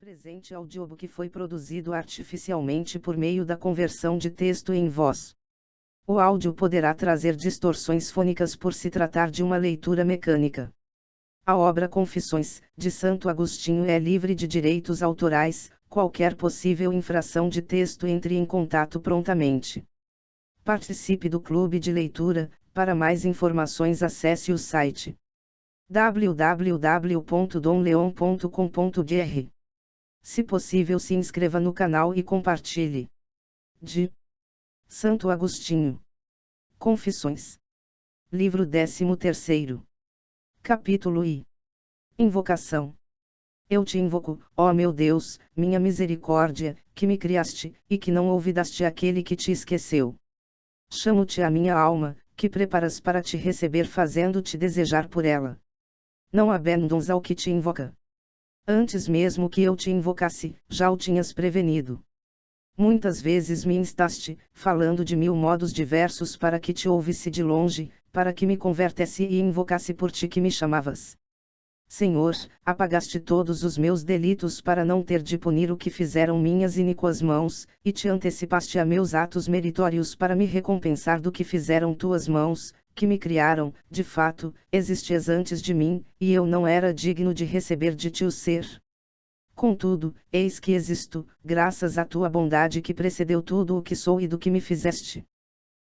presente audiobook foi produzido artificialmente por meio da conversão de texto em voz. O áudio poderá trazer distorções fônicas por se tratar de uma leitura mecânica. A obra Confissões, de Santo Agostinho é livre de direitos autorais. Qualquer possível infração de texto entre em contato prontamente. Participe do clube de leitura. Para mais informações acesse o site www.domleon.com.br. Se possível, se inscreva no canal e compartilhe. De Santo Agostinho. Confissões. Livro 13º. Capítulo I. Invocação. Eu te invoco, ó meu Deus, minha misericórdia, que me criaste, e que não olvidaste aquele que te esqueceu. Chamo-te a minha alma, que preparas para te receber fazendo-te desejar por ela. Não abandones ao que te invoca. Antes mesmo que eu te invocasse, já o tinhas prevenido. Muitas vezes me instaste, falando de mil modos diversos para que te ouvisse de longe, para que me convertesse e invocasse por ti que me chamavas. Senhor, apagaste todos os meus delitos para não ter de punir o que fizeram minhas iníquas mãos, e te antecipaste a meus atos meritórios para me recompensar do que fizeram tuas mãos, que me criaram. De fato, existias antes de mim, e eu não era digno de receber de ti o ser. Contudo, eis que existo, graças à tua bondade que precedeu tudo o que sou e do que me fizeste.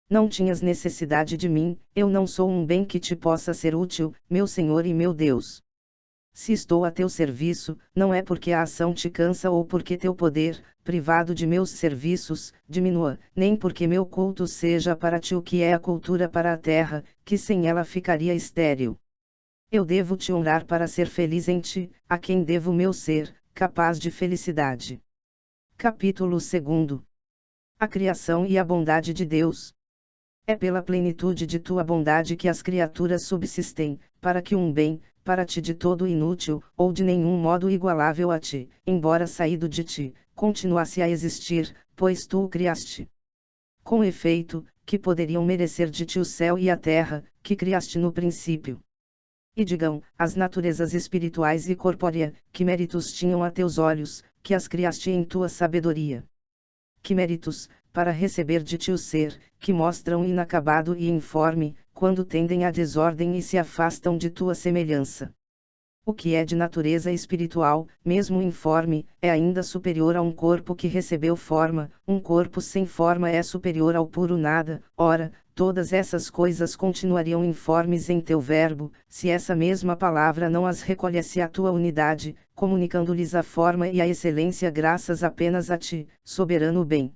Não tinhas necessidade de mim, eu não sou um bem que te possa ser útil, meu Senhor e meu Deus. Se estou a teu serviço, não é porque a ação te cansa ou porque teu poder, privado de meus serviços, diminua, nem porque meu culto seja para ti o que é a cultura para a terra, que sem ela ficaria estéril. Eu devo te honrar para ser feliz em ti, a quem devo meu ser, capaz de felicidade. Capítulo 2. A criação e a bondade de Deus. É pela plenitude de tua bondade que as criaturas subsistem, para que um bem, para ti de todo inútil, ou de nenhum modo igualável a ti, embora saído de ti, continuasse a existir, pois tu o criaste. Com efeito, que poderiam merecer de ti o céu e a terra, que criaste no princípio? E digam, as naturezas espirituais e corpórea, que méritos tinham a teus olhos, que as criaste em tua sabedoria? Que méritos, para receber de ti o ser, que mostram inacabado e informe, quando tendem à desordem e se afastam de tua semelhança. O que é de natureza espiritual, mesmo informe, é ainda superior a um corpo que recebeu forma. Um corpo sem forma é superior ao puro nada. Ora, todas essas coisas continuariam informes em teu verbo, se essa mesma palavra não as recolhesse à tua unidade, comunicando-lhes a forma e a excelência graças apenas a ti, soberano bem.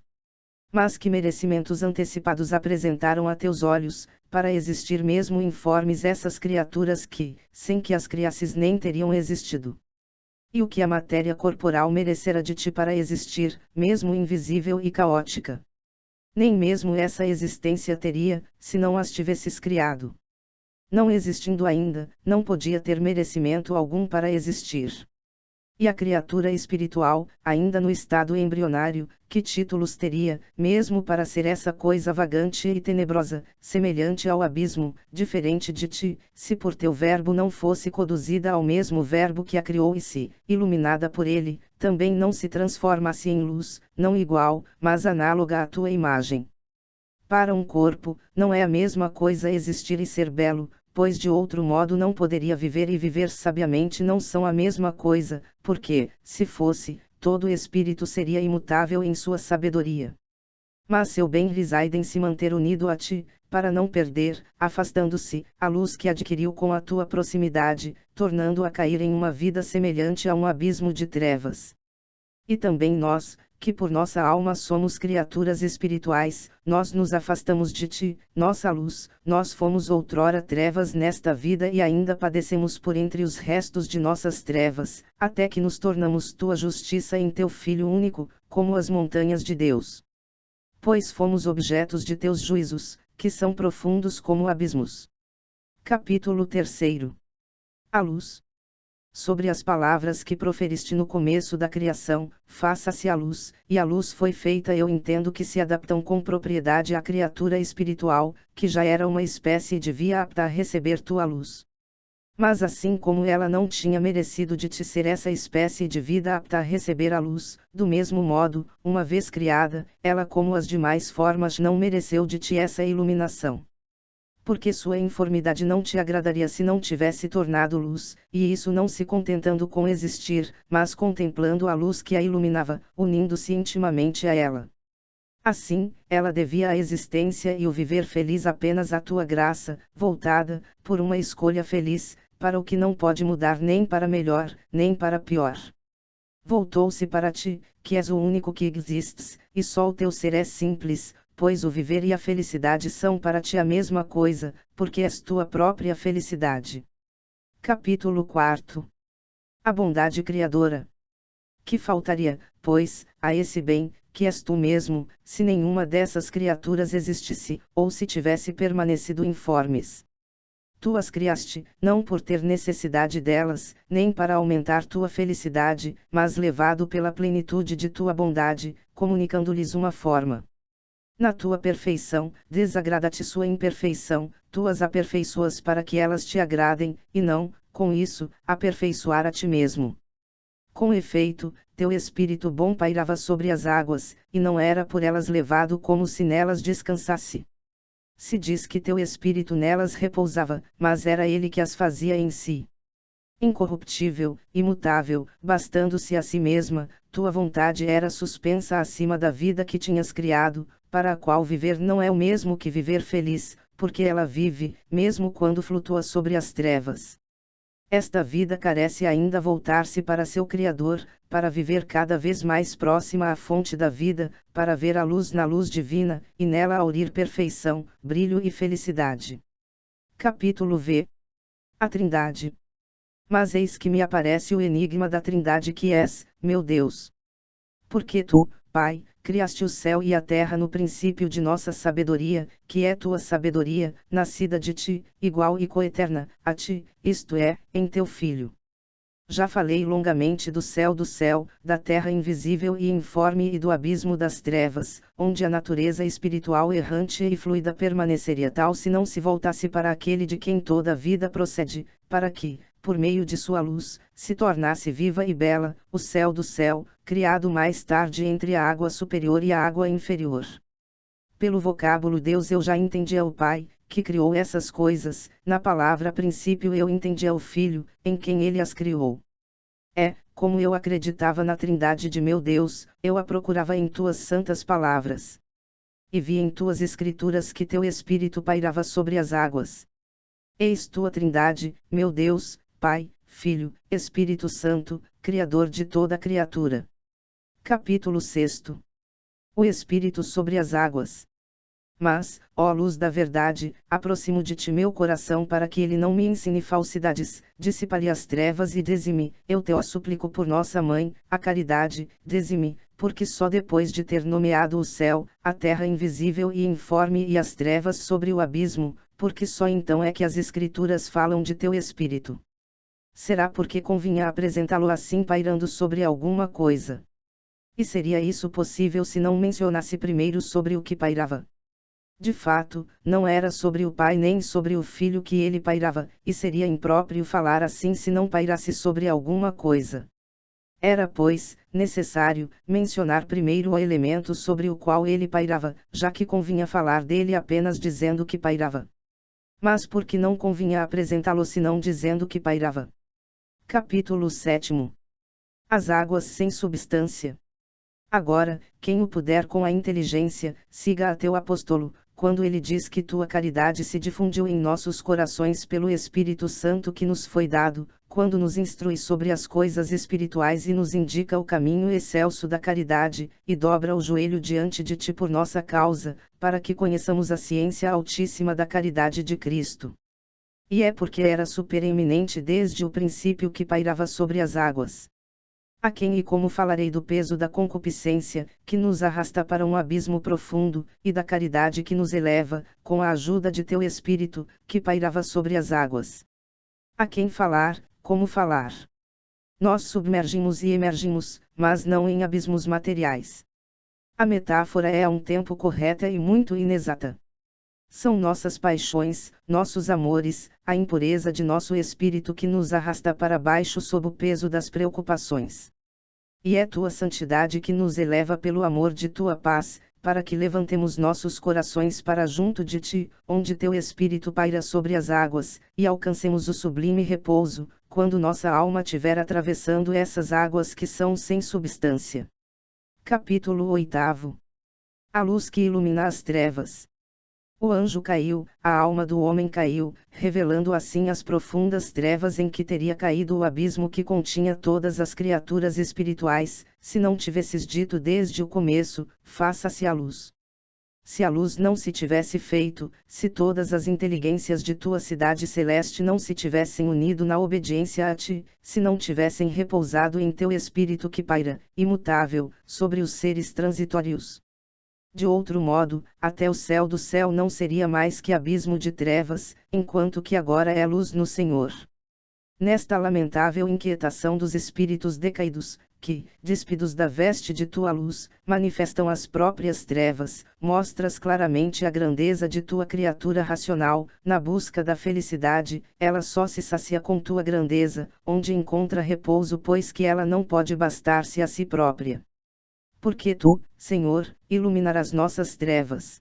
Mas que merecimentos antecipados apresentaram a teus olhos, para existir mesmo informes essas criaturas que, sem que as criasses nem teriam existido. E o que a matéria corporal merecera de ti para existir, mesmo invisível e caótica? Nem mesmo essa existência teria, se não as tivesses criado. Não existindo ainda, não podia ter merecimento algum para existir. E a criatura espiritual, ainda no estado embrionário, que títulos teria, mesmo para ser essa coisa vagante e tenebrosa, semelhante ao abismo, diferente de ti, se por teu verbo não fosse conduzida ao mesmo verbo que a criou e se, iluminada por ele, também não se transformasse em luz, não igual, mas análoga à tua imagem. Para um corpo, não é a mesma coisa existir e ser belo, pois de outro modo não poderia viver, e viver sabiamente não são a mesma coisa, porque, se fosse, todo espírito seria imutável em sua sabedoria. Mas seu bem reside em se manter unido a ti, para não perder, afastando-se, a luz que adquiriu com a tua proximidade, tornando-a cair em uma vida semelhante a um abismo de trevas. E também nós, que por nossa alma somos criaturas espirituais, nós nos afastamos de ti, nossa luz, nós fomos outrora trevas nesta vida e ainda padecemos por entre os restos de nossas trevas, até que nos tornamos tua justiça em teu Filho único, como as montanhas de Deus. Pois fomos objetos de teus juízos, que são profundos como abismos. Capítulo 3. A luz. Sobre as palavras que proferiste no começo da criação, faça-se a luz, e a luz foi feita. Eu entendo que se adaptam com propriedade à criatura espiritual, que já era uma espécie de via apta a receber tua luz. Mas assim como ela não tinha merecido de te ser essa espécie de vida apta a receber a luz, do mesmo modo, uma vez criada, ela como as demais formas não mereceu de ti essa iluminação. Porque sua informidade não te agradaria se não tivesse tornado luz, e isso não se contentando com existir, mas contemplando a luz que a iluminava, unindo-se intimamente a ela. Assim, ela devia a existência e o viver feliz apenas à tua graça, voltada, por uma escolha feliz, para o que não pode mudar nem para melhor, nem para pior. Voltou-se para ti, que és o único que existes, e só o teu ser é simples, pois o viver e a felicidade são para ti a mesma coisa, porque és tua própria felicidade. Capítulo 4. A bondade criadora. Que faltaria, pois, a esse bem, que és tu mesmo, se nenhuma dessas criaturas existisse, ou se tivesse permanecido informes? Tu as criaste, não por ter necessidade delas, nem para aumentar tua felicidade, mas levado pela plenitude de tua bondade, comunicando-lhes uma forma. Na tua perfeição, desagrada-te sua imperfeição, tu as aperfeiçoas para que elas te agradem, e não, com isso, aperfeiçoar a ti mesmo. Com efeito, teu espírito bom pairava sobre as águas, e não era por elas levado como se nelas descansasse. Se diz que teu espírito nelas repousava, mas era ele que as fazia em si. Incorruptível, imutável, bastando-se a si mesma, tua vontade era suspensa acima da vida que tinhas criado, para a qual viver não é o mesmo que viver feliz, porque ela vive, mesmo quando flutua sobre as trevas. Esta vida carece ainda voltar-se para seu Criador, para viver cada vez mais próxima à fonte da vida, para ver a luz na luz divina, e nela aurir perfeição, brilho e felicidade. Capítulo V. A Trindade. Mas eis que me aparece o enigma da Trindade que és, meu Deus. Porque tu, Pai, criaste o céu e a terra no princípio de nossa sabedoria, que é tua sabedoria, nascida de ti, igual e coeterna, a ti, isto é, em teu Filho. Já falei longamente do céu, da terra invisível e informe e do abismo das trevas, onde a natureza espiritual errante e fluida permaneceria tal se não se voltasse para aquele de quem toda a vida procede, para que, por meio de sua luz, se tornasse viva e bela, o céu do céu, criado mais tarde entre a água superior e a água inferior. Pelo vocábulo Deus eu já entendia o Pai, que criou essas coisas, na palavra princípio eu entendia o Filho, em quem ele as criou. Como eu acreditava na Trindade de meu Deus, eu a procurava em tuas santas palavras. E vi em tuas escrituras que teu Espírito pairava sobre as águas. Eis tua Trindade, meu Deus, Pai, Filho, Espírito Santo, Criador de toda a criatura. Capítulo 6. O Espírito sobre as águas. Mas, ó luz da verdade, aproximo de ti meu coração para que ele não me ensine falsidades, dissipa-lhe as trevas e dize-me, eu te suplico por nossa mãe, a caridade, dize-me, porque só depois de ter nomeado o céu, a terra invisível e informe e as trevas sobre o abismo, porque só então é que as escrituras falam de teu Espírito. Será porque convinha apresentá-lo assim pairando sobre alguma coisa? E seria isso possível se não mencionasse primeiro sobre o que pairava? De fato, não era sobre o Pai nem sobre o Filho que ele pairava, e seria impróprio falar assim se não pairasse sobre alguma coisa. Era, pois, necessário mencionar primeiro o elemento sobre o qual ele pairava, já que convinha falar dele apenas dizendo que pairava. Mas por que não convinha apresentá-lo senão dizendo que pairava? Capítulo 7. As águas sem substância. Agora, quem o puder com a inteligência, siga a teu apóstolo, quando ele diz que tua caridade se difundiu em nossos corações pelo Espírito Santo que nos foi dado, quando nos instrui sobre as coisas espirituais e nos indica o caminho excelso da caridade, e dobra o joelho diante de ti por nossa causa, para que conheçamos a ciência altíssima da caridade de Cristo. E é porque era supereminente desde o princípio que pairava sobre as águas. A quem e como falarei do peso da concupiscência, que nos arrasta para um abismo profundo, e da caridade que nos eleva, com a ajuda de teu Espírito, que pairava sobre as águas? A quem falar, como falar? Nós submergimos e emergimos, mas não em abismos materiais. A metáfora é a um tempo correta e muito inexata. São nossas paixões, nossos amores, a impureza de nosso espírito que nos arrasta para baixo sob o peso das preocupações. E é tua santidade que nos eleva pelo amor de tua paz, para que levantemos nossos corações para junto de ti, onde teu espírito paira sobre as águas, e alcancemos o sublime repouso, quando nossa alma tiver atravessando essas águas que são sem substância. Capítulo 8. A luz que ilumina as trevas. O anjo caiu, a alma do homem caiu, revelando assim as profundas trevas em que teria caído o abismo que continha todas as criaturas espirituais, se não tivesses dito desde o começo, faça-se a luz. Se a luz não se tivesse feito, se todas as inteligências de tua cidade celeste não se tivessem unido na obediência a ti, se não tivessem repousado em teu espírito que paira, imutável, sobre os seres transitórios. De outro modo, até o céu do céu não seria mais que abismo de trevas, enquanto que agora é luz no Senhor. Nesta lamentável inquietação dos espíritos decaídos, que, despidos da veste de tua luz, manifestam as próprias trevas, mostras claramente a grandeza de tua criatura racional, na busca da felicidade, ela só se sacia com tua grandeza, onde encontra repouso pois que ela não pode bastar-se a si própria. Porque tu, Senhor, iluminarás nossas trevas.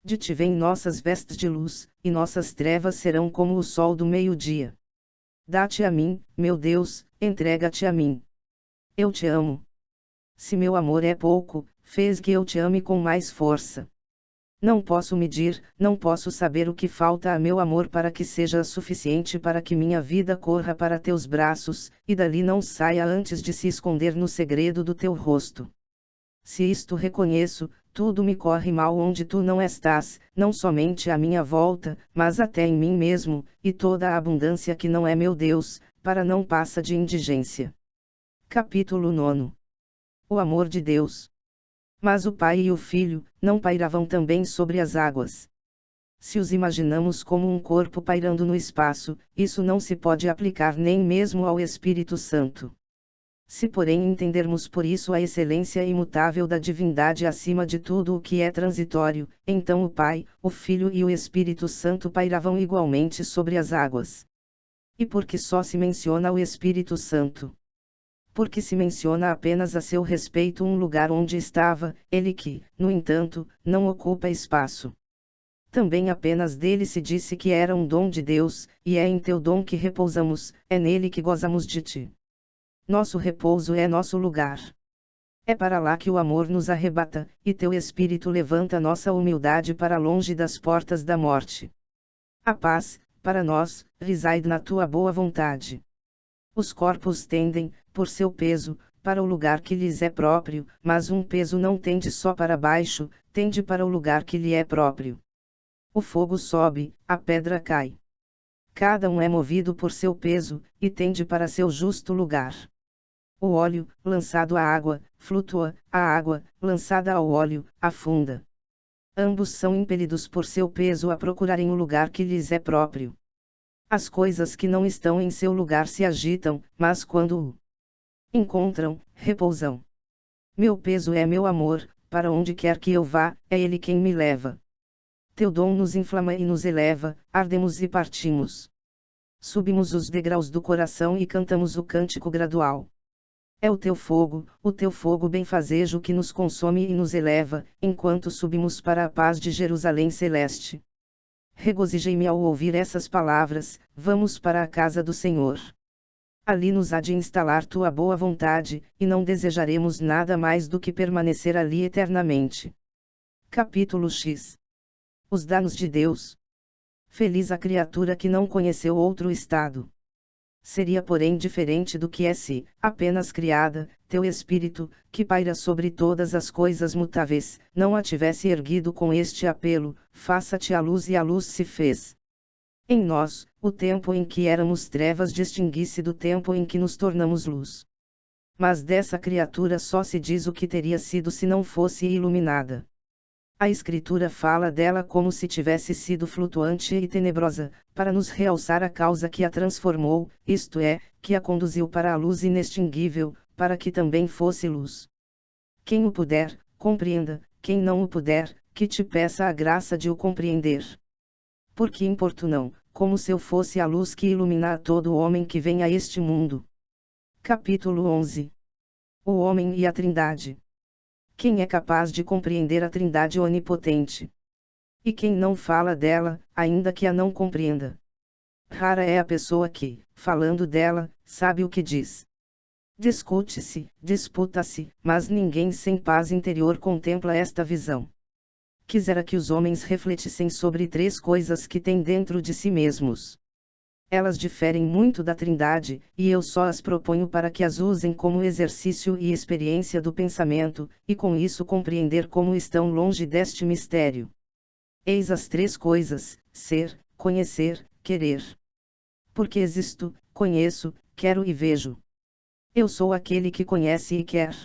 De ti vêm nossas vestes de luz, e nossas trevas serão como o sol do meio-dia. Dá-te a mim, meu Deus, entrega-te a mim. Eu te amo. Se meu amor é pouco, fez que eu te ame com mais força. Não posso medir, não posso saber o que falta a meu amor para que seja suficiente para que minha vida corra para teus braços, e dali não saia antes de se esconder no segredo do teu rosto. Se isto reconheço, tudo me corre mal onde tu não estás, não somente à minha volta, mas até em mim mesmo, e toda a abundância que não é meu Deus, para não passa de indigência. Capítulo 9. O amor de Deus. Mas o Pai e o Filho, não pairavam também sobre as águas. Se os imaginamos como um corpo pairando no espaço, isso não se pode aplicar nem mesmo ao Espírito Santo. Se porém entendermos por isso a excelência imutável da divindade acima de tudo o que é transitório, então o Pai, o Filho e o Espírito Santo pairavam igualmente sobre as águas. E por que só se menciona o Espírito Santo? Porque se menciona apenas a seu respeito um lugar onde estava, ele que, no entanto, não ocupa espaço. Também apenas dele se disse que era um dom de Deus, e é em teu dom que repousamos, é nele que gozamos de ti. Nosso repouso é nosso lugar. É para lá que o amor nos arrebata, e teu espírito levanta nossa humildade para longe das portas da morte. A paz, para nós, reside na tua boa vontade. Os corpos tendem, por seu peso, para o lugar que lhes é próprio, mas um peso não tende só para baixo, tende para o lugar que lhe é próprio. O fogo sobe, a pedra cai. Cada um é movido por seu peso, e tende para seu justo lugar. O óleo, lançado à água, flutua, a água, lançada ao óleo, afunda. Ambos são impelidos por seu peso a procurarem o lugar que lhes é próprio. As coisas que não estão em seu lugar se agitam, mas quando o encontram, repousam. Meu peso é meu amor, para onde quer que eu vá, é ele quem me leva. Teu dom nos inflama e nos eleva, ardemos e partimos. Subimos os degraus do coração e cantamos o cântico gradual. É o teu fogo benfazejo que nos consome e nos eleva, enquanto subimos para a paz de Jerusalém celeste. Regozijei-me ao ouvir essas palavras, vamos para a casa do Senhor. Ali nos há de instalar tua boa vontade, e não desejaremos nada mais do que permanecer ali eternamente. Capítulo X. Os danos de Deus. Feliz a criatura que não conheceu outro estado. Seria porém diferente do que é se, apenas criada, teu espírito, que paira sobre todas as coisas mutáveis, não a tivesse erguido com este apelo, faça-te a luz e a luz se fez. Em nós, o tempo em que éramos trevas distingue-se do tempo em que nos tornamos luz. Mas dessa criatura só se diz o que teria sido se não fosse iluminada. A Escritura fala dela como se tivesse sido flutuante e tenebrosa, para nos realçar a causa que a transformou, isto é, que a conduziu para a luz inextinguível, para que também fosse luz. Quem o puder, compreenda, quem não o puder, que te peça a graça de o compreender. Porque importunam, como se eu fosse a luz que ilumina a todo homem que vem a este mundo. Capítulo 11. O homem e a Trindade. Quem é capaz de compreender a Trindade onipotente? E quem não fala dela, ainda que a não compreenda? Rara é a pessoa que, falando dela, sabe o que diz. Discute-se, disputa-se, mas ninguém sem paz interior contempla esta visão. Quisera que os homens refletissem sobre 3 coisas que têm dentro de si mesmos. Elas diferem muito da Trindade, e eu só as proponho para que as usem como exercício e experiência do pensamento, e com isso compreender como estão longe deste mistério. Eis as 3 coisas: ser, conhecer, querer. Porque existo, conheço, quero e vejo. Eu sou aquele que conhece e quer.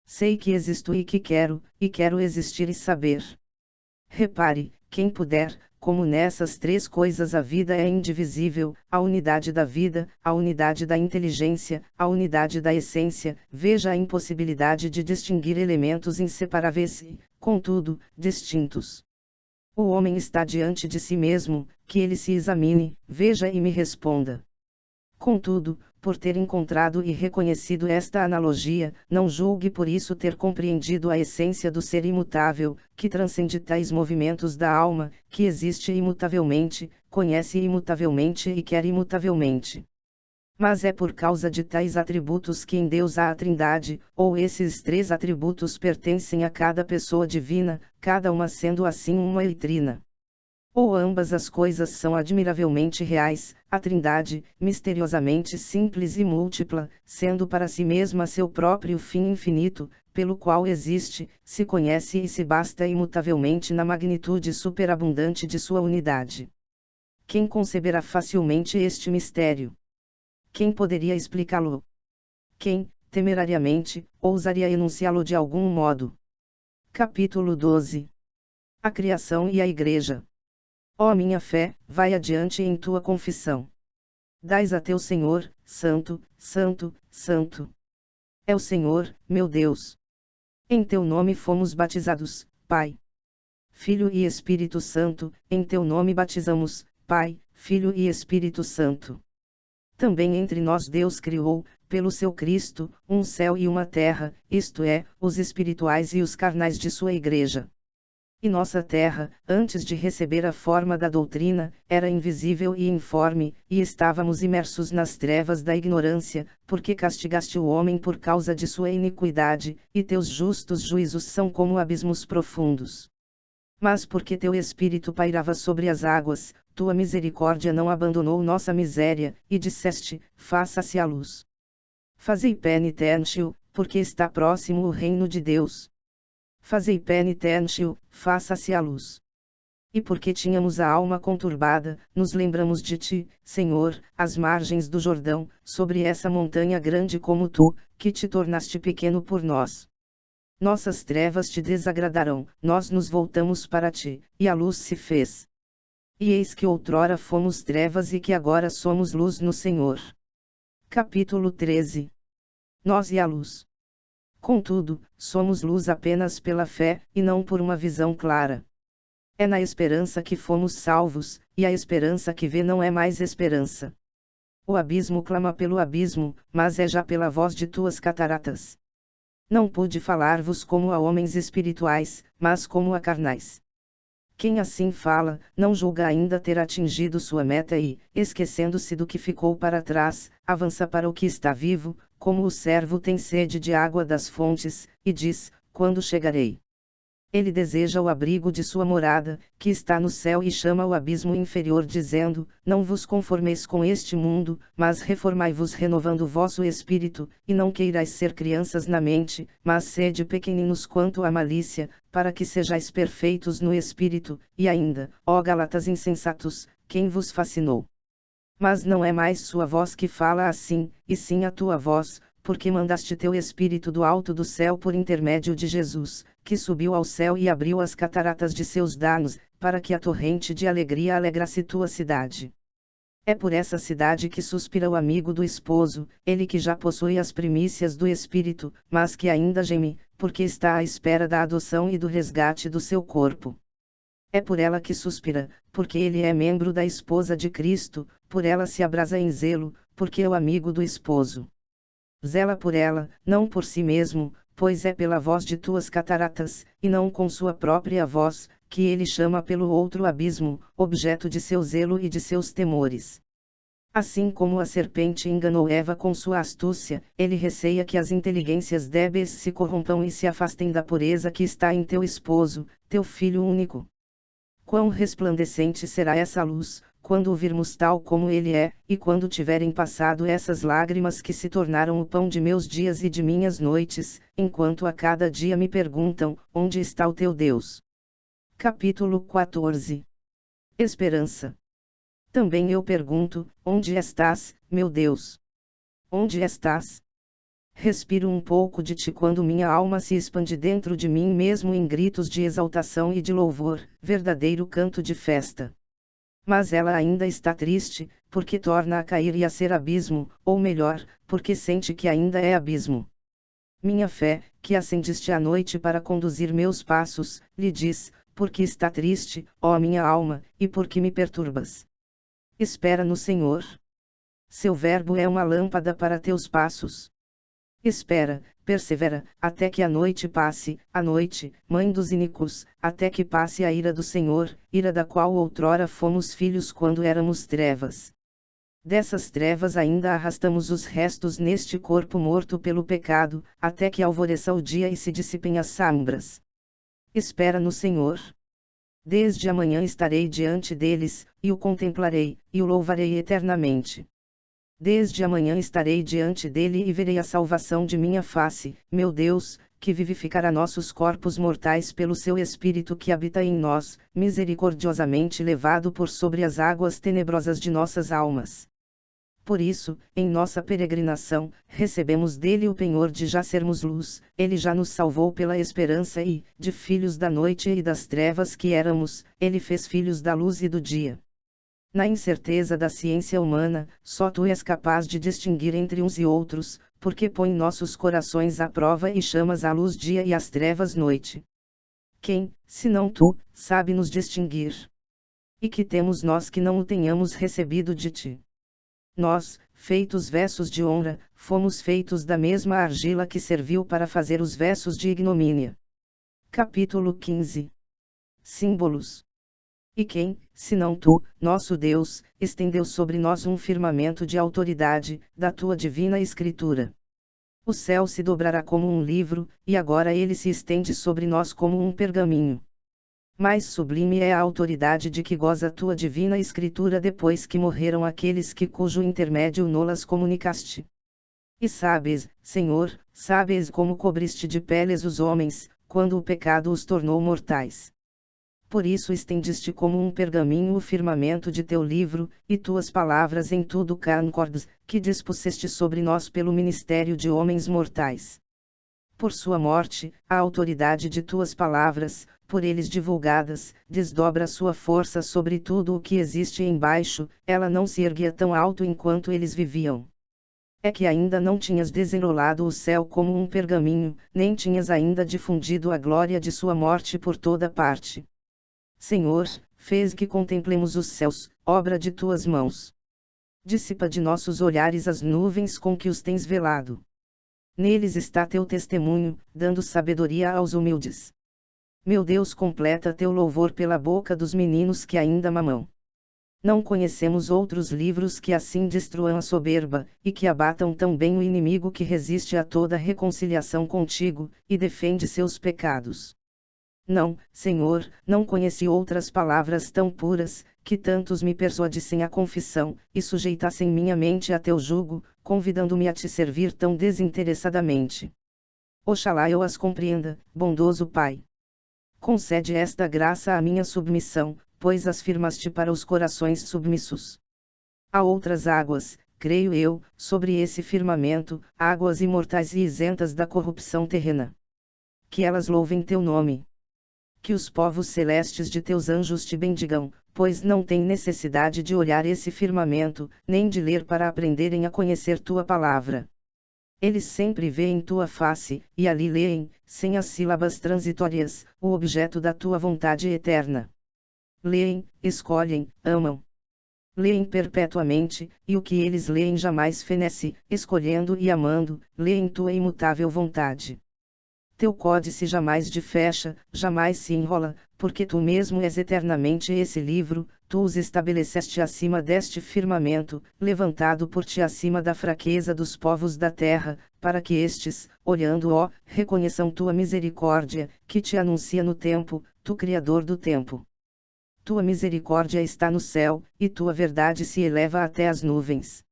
Sei que existo e que quero existir e saber. Repare, quem puder, como nessas 3 coisas a vida é indivisível, a unidade da vida, a unidade da inteligência, a unidade da essência, veja a impossibilidade de distinguir elementos inseparáveis e, contudo, distintos. O homem está diante de si mesmo, que ele se examine, veja e me responda. Contudo, por ter encontrado e reconhecido esta analogia, não julgue por isso ter compreendido a essência do ser imutável, que transcende tais movimentos da alma, que existe imutavelmente, conhece imutavelmente e quer imutavelmente. Mas é por causa de tais atributos que em Deus há a Trindade, ou esses 3 atributos pertencem a cada pessoa divina, cada uma sendo assim uma e trina. Ou ambas as coisas são admiravelmente reais, a Trindade, misteriosamente simples e múltipla, sendo para si mesma seu próprio fim infinito, pelo qual existe, se conhece e se basta imutavelmente na magnitude superabundante de sua unidade. Quem conceberá facilmente este mistério? Quem poderia explicá-lo? Quem, temerariamente, ousaria enunciá-lo de algum modo? Capítulo 12. A criação e a Igreja. Ó minha fé, vai adiante em tua confissão. Dais a teu Senhor, Santo, Santo, Santo. É o Senhor, meu Deus. Em teu nome fomos batizados, Pai, Filho e Espírito Santo, em teu nome batizamos, Pai, Filho e Espírito Santo. Também entre nós Deus criou, pelo seu Cristo, um céu e uma terra, isto é, os espirituais e os carnais de sua Igreja. E nossa terra, antes de receber a forma da doutrina, era invisível e informe, e estávamos imersos nas trevas da ignorância, porque castigaste o homem por causa de sua iniquidade, e teus justos juízos são como abismos profundos. Mas porque teu Espírito pairava sobre as águas, tua misericórdia não abandonou nossa miséria, e disseste: faça-se a luz. Fazei penitência, porque está próximo o reino de Deus. Fazei penitência, faça-se a luz. E porque tínhamos a alma conturbada, nos lembramos de ti, Senhor, às margens do Jordão, sobre essa montanha grande como tu, que te tornaste pequeno por nós. Nossas trevas te desagradarão, nós nos voltamos para ti, e a luz se fez. E eis que outrora fomos trevas e que agora somos luz no Senhor. Capítulo 13. Nós e a luz. Contudo, somos luz apenas pela fé, e não por uma visão clara. É na esperança que fomos salvos, e a esperança que vê não é mais esperança. O abismo clama pelo abismo, mas é já pela voz de tuas cataratas. Não pude falar-vos como a homens espirituais, mas como a carnais. Quem assim fala, não julga ainda ter atingido sua meta e, esquecendo-se do que ficou para trás, avança para o que está vivo, como o servo tem sede de água das fontes, e diz: quando chegarei? Ele deseja o abrigo de sua morada, que está no céu, e chama o abismo inferior dizendo: não vos conformeis com este mundo, mas reformai-vos renovando o vosso espírito, e não queirais ser crianças na mente, mas sede pequeninos quanto à malícia, para que sejais perfeitos no espírito. E ainda, ó Gálatas insensatos, quem vos fascinou? Mas não é mais sua voz que fala assim, e sim a tua voz, porque mandaste teu Espírito do alto do céu por intermédio de Jesus, que subiu ao céu e abriu as cataratas de seus danos, para que a torrente de alegria alegrasse tua cidade. É por essa cidade que suspira o amigo do esposo, ele que já possui as primícias do Espírito, mas que ainda geme, porque está à espera da adoção e do resgate do seu corpo. É por ela que suspira, porque ele é membro da esposa de Cristo, por ela se abrasa em zelo, porque é o amigo do esposo. Zela por ela, não por si mesmo, pois é pela voz de tuas cataratas, e não com sua própria voz, que ele chama pelo outro abismo, objeto de seu zelo e de seus temores. Assim como a serpente enganou Eva com sua astúcia, ele receia que as inteligências débeis se corrompam e se afastem da pureza que está em teu esposo, teu filho único. Quão resplandecente será essa luz, quando o virmos tal como ele é, e quando tiverem passado essas lágrimas que se tornaram o pão de meus dias e de minhas noites, enquanto a cada dia me perguntam, onde está o teu Deus? Capítulo 14. Esperança. Também eu pergunto, onde estás, meu Deus? Onde estás? Respiro um pouco de ti quando minha alma se expande dentro de mim mesmo em gritos de exaltação e de louvor, verdadeiro canto de festa. Mas ela ainda está triste, porque torna a cair e a ser abismo, ou melhor, porque sente que ainda é abismo. Minha fé, que acendeste à noite para conduzir meus passos, lhe diz, porque está triste, ó minha alma, e porque me perturbas. Espera no Senhor. Seu verbo é uma lâmpada para teus passos. Espera, persevera, até que a noite passe, a noite, mãe dos iníquos, até que passe a ira do Senhor, ira da qual outrora fomos filhos quando éramos trevas. Dessas trevas ainda arrastamos os restos neste corpo morto pelo pecado, até que alvoreça o dia e se dissipem as sombras. Espera no Senhor. Desde amanhã estarei diante deles, e o contemplarei, e o louvarei eternamente. Desde amanhã estarei diante dele e verei a salvação de minha face, meu Deus, que vivificará nossos corpos mortais pelo seu Espírito que habita em nós, misericordiosamente levado por sobre as águas tenebrosas de nossas almas. Por isso, em nossa peregrinação, recebemos dele o penhor de já sermos luz, ele já nos salvou pela esperança e, de filhos da noite e das trevas que éramos, ele fez filhos da luz e do dia. Na incerteza da ciência humana, só tu és capaz de distinguir entre uns e outros, porque põe nossos corações à prova e chamas à luz dia e às trevas noite. Quem, senão tu, sabe nos distinguir? E que temos nós que não o tenhamos recebido de ti? Nós, feitos vessos de honra, fomos feitos da mesma argila que serviu para fazer os vessos de ignomínia. Capítulo 15. Símbolos. E quem, senão tu, nosso Deus, estendeu sobre nós um firmamento de autoridade, da tua divina escritura? O céu se dobrará como um livro, e agora ele se estende sobre nós como um pergaminho. Mais sublime é a autoridade de que goza a tua divina escritura depois que morreram aqueles que cujo intermédio nolas comunicaste. E sabes, Senhor, sabes como cobriste de peles os homens, quando o pecado os tornou mortais. Por isso estendiste como um pergaminho o firmamento de teu livro, e tuas palavras em tudo concordes, que dispuseste sobre nós pelo ministério de homens mortais. Por sua morte, a autoridade de tuas palavras, por eles divulgadas, desdobra sua força sobre tudo o que existe embaixo, ela não se erguia tão alto enquanto eles viviam. É que ainda não tinhas desenrolado o céu como um pergaminho, nem tinhas ainda difundido a glória de sua morte por toda parte. Senhor, fez que contemplemos os céus, obra de tuas mãos. Dissipa de nossos olhares as nuvens com que os tens velado. Neles está teu testemunho, dando sabedoria aos humildes. Meu Deus, completa teu louvor pela boca dos meninos que ainda mamam. Não conhecemos outros livros que assim destruam a soberba, e que abatam tão bem o inimigo que resiste a toda reconciliação contigo, e defende seus pecados. Não, Senhor, não conheci outras palavras tão puras, que tantos me persuadissem à confissão, e sujeitassem minha mente a teu jugo, convidando-me a te servir tão desinteressadamente. Oxalá eu as compreenda, bondoso Pai. Concede esta graça à minha submissão, pois as firmaste para os corações submissos. Há outras águas, creio eu, sobre esse firmamento, águas imortais e isentas da corrupção terrena. Que elas louvem teu nome. Que os povos celestes de teus anjos te bendigam, pois não têm necessidade de olhar esse firmamento, nem de ler para aprenderem a conhecer tua palavra. Eles sempre veem tua face, e ali leem, sem as sílabas transitórias, o objeto da tua vontade eterna. Leem, escolhem, amam. Leem perpetuamente, e o que eles leem jamais fenece, escolhendo e amando, leem tua imutável vontade. Teu códice jamais fecha, jamais se enrola, porque tu mesmo és eternamente esse livro, tu os estabeleceste acima deste firmamento, levantado por ti acima da fraqueza dos povos da terra, para que estes, olhando-ó, reconheçam tua misericórdia, que te anuncia no tempo, tu Criador do tempo. Tua misericórdia está no céu, e tua verdade se eleva até as nuvens.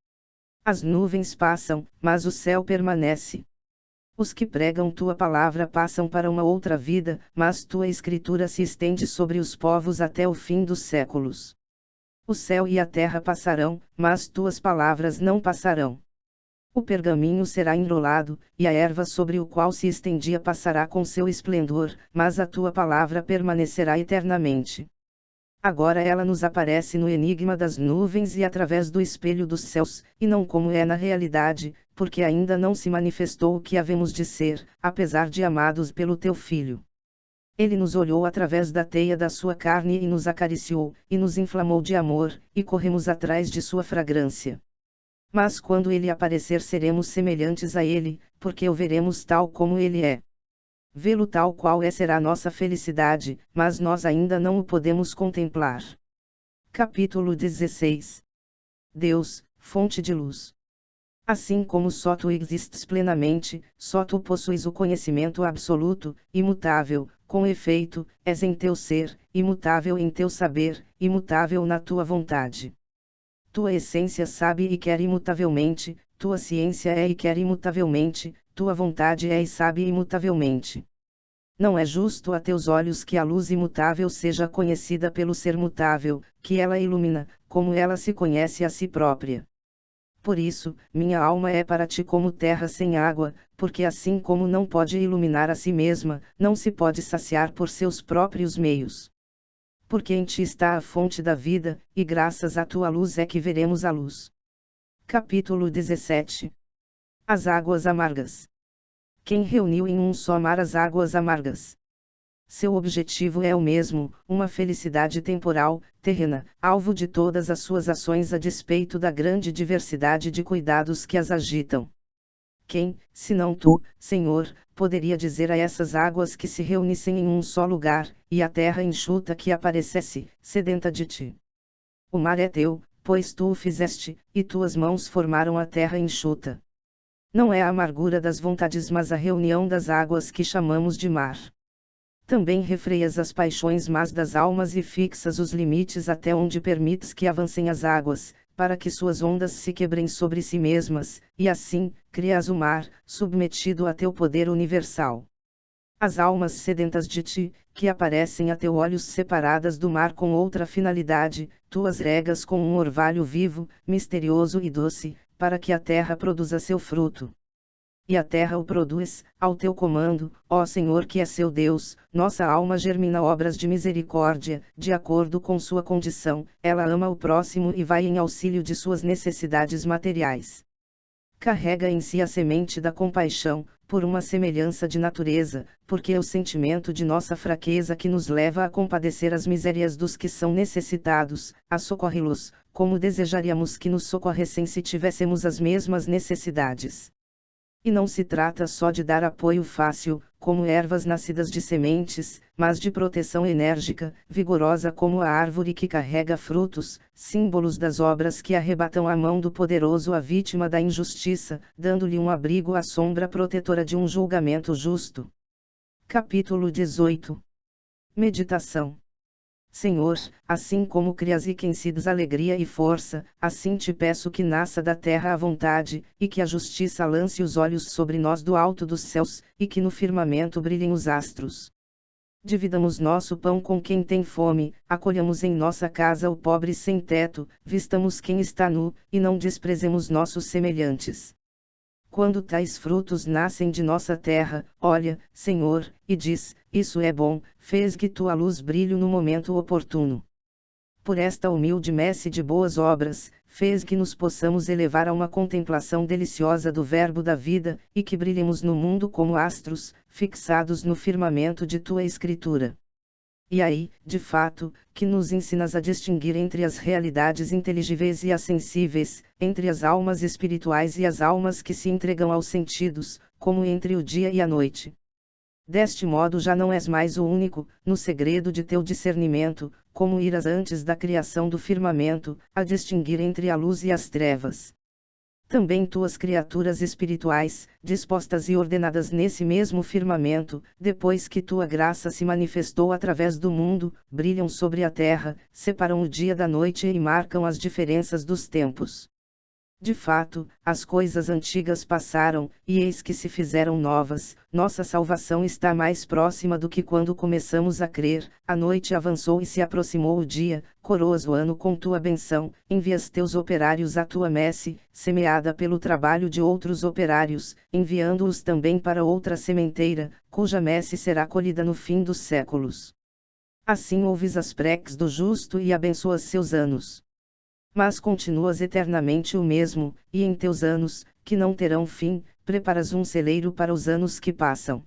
As nuvens passam, mas o céu permanece. Os que pregam tua palavra passam para uma outra vida, mas tua escritura se estende sobre os povos até o fim dos séculos. O céu e a terra passarão, mas tuas palavras não passarão. O pergaminho será enrolado, e a erva sobre o qual se estendia passará com seu esplendor, mas a tua palavra permanecerá eternamente. Agora ela nos aparece no enigma das nuvens e através do espelho dos céus, e não como é na realidade, porque ainda não se manifestou o que havemos de ser, apesar de amados pelo teu Filho. Ele nos olhou através da teia da sua carne e nos acariciou, e nos inflamou de amor, e corremos atrás de sua fragrância. Mas quando ele aparecer seremos semelhantes a ele, porque o veremos tal como ele é. Vê-lo tal qual é será nossa felicidade, mas nós ainda não o podemos contemplar. Capítulo 16. Deus, fonte de luz. Assim como só tu existes plenamente, só tu possuis o conhecimento absoluto, imutável, com efeito, és em teu ser, imutável em teu saber, imutável na tua vontade. Tua essência sabe e quer imutavelmente, tua ciência é e quer imutavelmente, tua vontade é e sabe imutavelmente. Não é justo a teus olhos que a luz imutável seja conhecida pelo ser mutável, que ela ilumina, como ela se conhece a si própria. Por isso, minha alma é para ti como terra sem água, porque assim como não pode iluminar a si mesma, não se pode saciar por seus próprios meios. Porque em ti está a fonte da vida, e graças à tua luz é que veremos a luz. Capítulo 17. As águas amargas. Quem reuniu em um só mar as águas amargas? Seu objetivo é o mesmo, uma felicidade temporal, terrena, alvo de todas as suas ações a despeito da grande diversidade de cuidados que as agitam. Quem, senão tu, Senhor, poderia dizer a essas águas que se reunissem em um só lugar, e a terra enxuta que aparecesse, sedenta de ti? O mar é teu, pois tu o fizeste, e tuas mãos formaram a terra enxuta. Não é a amargura das vontades mas a reunião das águas que chamamos de mar. Também refreias as paixões más das almas e fixas os limites até onde permites que avancem as águas, para que suas ondas se quebrem sobre si mesmas, e assim, crias o mar, submetido a teu poder universal. As almas sedentas de ti, que aparecem a teu olhos separadas do mar com outra finalidade, tu as regas com um orvalho vivo, misterioso e doce, para que a terra produza seu fruto. E a terra o produz, ao teu comando, ó Senhor que é seu Deus, nossa alma germina obras de misericórdia, de acordo com sua condição, ela ama o próximo e vai em auxílio de suas necessidades materiais. Carrega em si a semente da compaixão, por uma semelhança de natureza, porque é o sentimento de nossa fraqueza que nos leva a compadecer as misérias dos que são necessitados, a socorrê-los, como desejaríamos que nos socorressem se tivéssemos as mesmas necessidades. E não se trata só de dar apoio fácil, como ervas nascidas de sementes, mas de proteção enérgica, vigorosa como a árvore que carrega frutos, símbolos das obras que arrebatam à mão do poderoso a vítima da injustiça, dando-lhe um abrigo à sombra protetora de um julgamento justo. Capítulo 18. Meditação. Senhor, assim como crias e quencidas alegria e força, assim te peço que nasça da terra a vontade, e que a justiça lance os olhos sobre nós do alto dos céus, e que no firmamento brilhem os astros. Dividamos nosso pão com quem tem fome, acolhamos em nossa casa o pobre sem teto, vistamos quem está nu, e não desprezemos nossos semelhantes. Quando tais frutos nascem de nossa terra, olha, Senhor, e diz, isso é bom, fez que tua luz brilhe no momento oportuno. por esta humilde messe de boas obras, fez que nos possamos elevar a uma contemplação deliciosa do Verbo da vida, e que brilhemos no mundo como astros, fixados no firmamento de tua Escritura. E aí, de fato, que nos ensinas a distinguir entre as realidades inteligíveis e as sensíveis, entre as almas espirituais e as almas que se entregam aos sentidos, como entre o dia e a noite. Deste modo já não és mais o único, no segredo de teu discernimento, como iras antes da criação do firmamento, a distinguir entre a luz e as trevas. Também tuas criaturas espirituais, dispostas e ordenadas nesse mesmo firmamento, depois que tua graça se manifestou através do mundo, brilham sobre a terra, separam o dia da noite e marcam as diferenças dos tempos. De fato, as coisas antigas passaram, e eis que se fizeram novas. Nossa salvação está mais próxima do que quando começamos a crer. A noite avançou e se aproximou o dia. Coroas o ano com tua benção, envias teus operários à tua messe, semeada pelo trabalho de outros operários, enviando-os também para outra sementeira, cuja messe será colhida no fim dos séculos. Assim ouves as preces do justo e abençoas seus anos. Mas continuas eternamente o mesmo, e em teus anos, que não terão fim, preparas um celeiro para os anos que passam.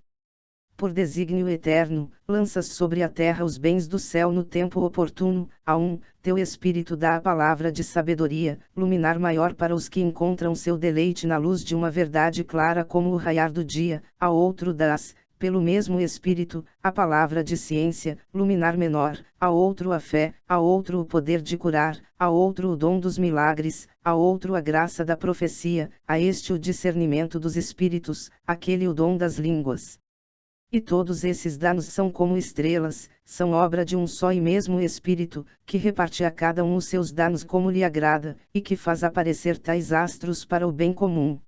Por desígnio eterno, lanças sobre a terra os bens do céu no tempo oportuno. A um, teu Espírito dá a palavra de sabedoria, luminar maior para os que encontram seu deleite na luz de uma verdade clara como o raiar do dia. A outro dás, pelo mesmo Espírito, a palavra de ciência, luminar menor, a outro a fé, a outro o poder de curar, a outro o dom dos milagres, a outro a graça da profecia, a este o discernimento dos espíritos, aquele o dom das línguas. E todos esses dons são como estrelas, são obra de um só e mesmo Espírito, que reparte a cada um os seus dons como lhe agrada, e que faz aparecer tais astros para o bem comum.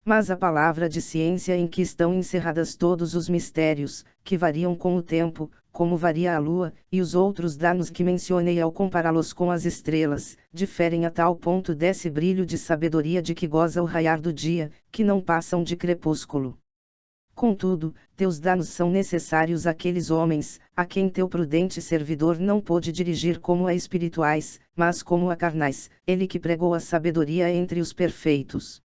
Mas a palavra de ciência em que estão encerradas todos os mistérios, que variam com o tempo, como varia a lua, e os outros dons que mencionei ao compará-los com as estrelas, diferem a tal ponto desse brilho de sabedoria de que goza o raiar do dia, que não passam de crepúsculo. Contudo, teus dons são necessários àqueles homens, a quem teu prudente servidor não pôde dirigir como a espirituais, mas como a carnais, ele que pregou a sabedoria entre os perfeitos.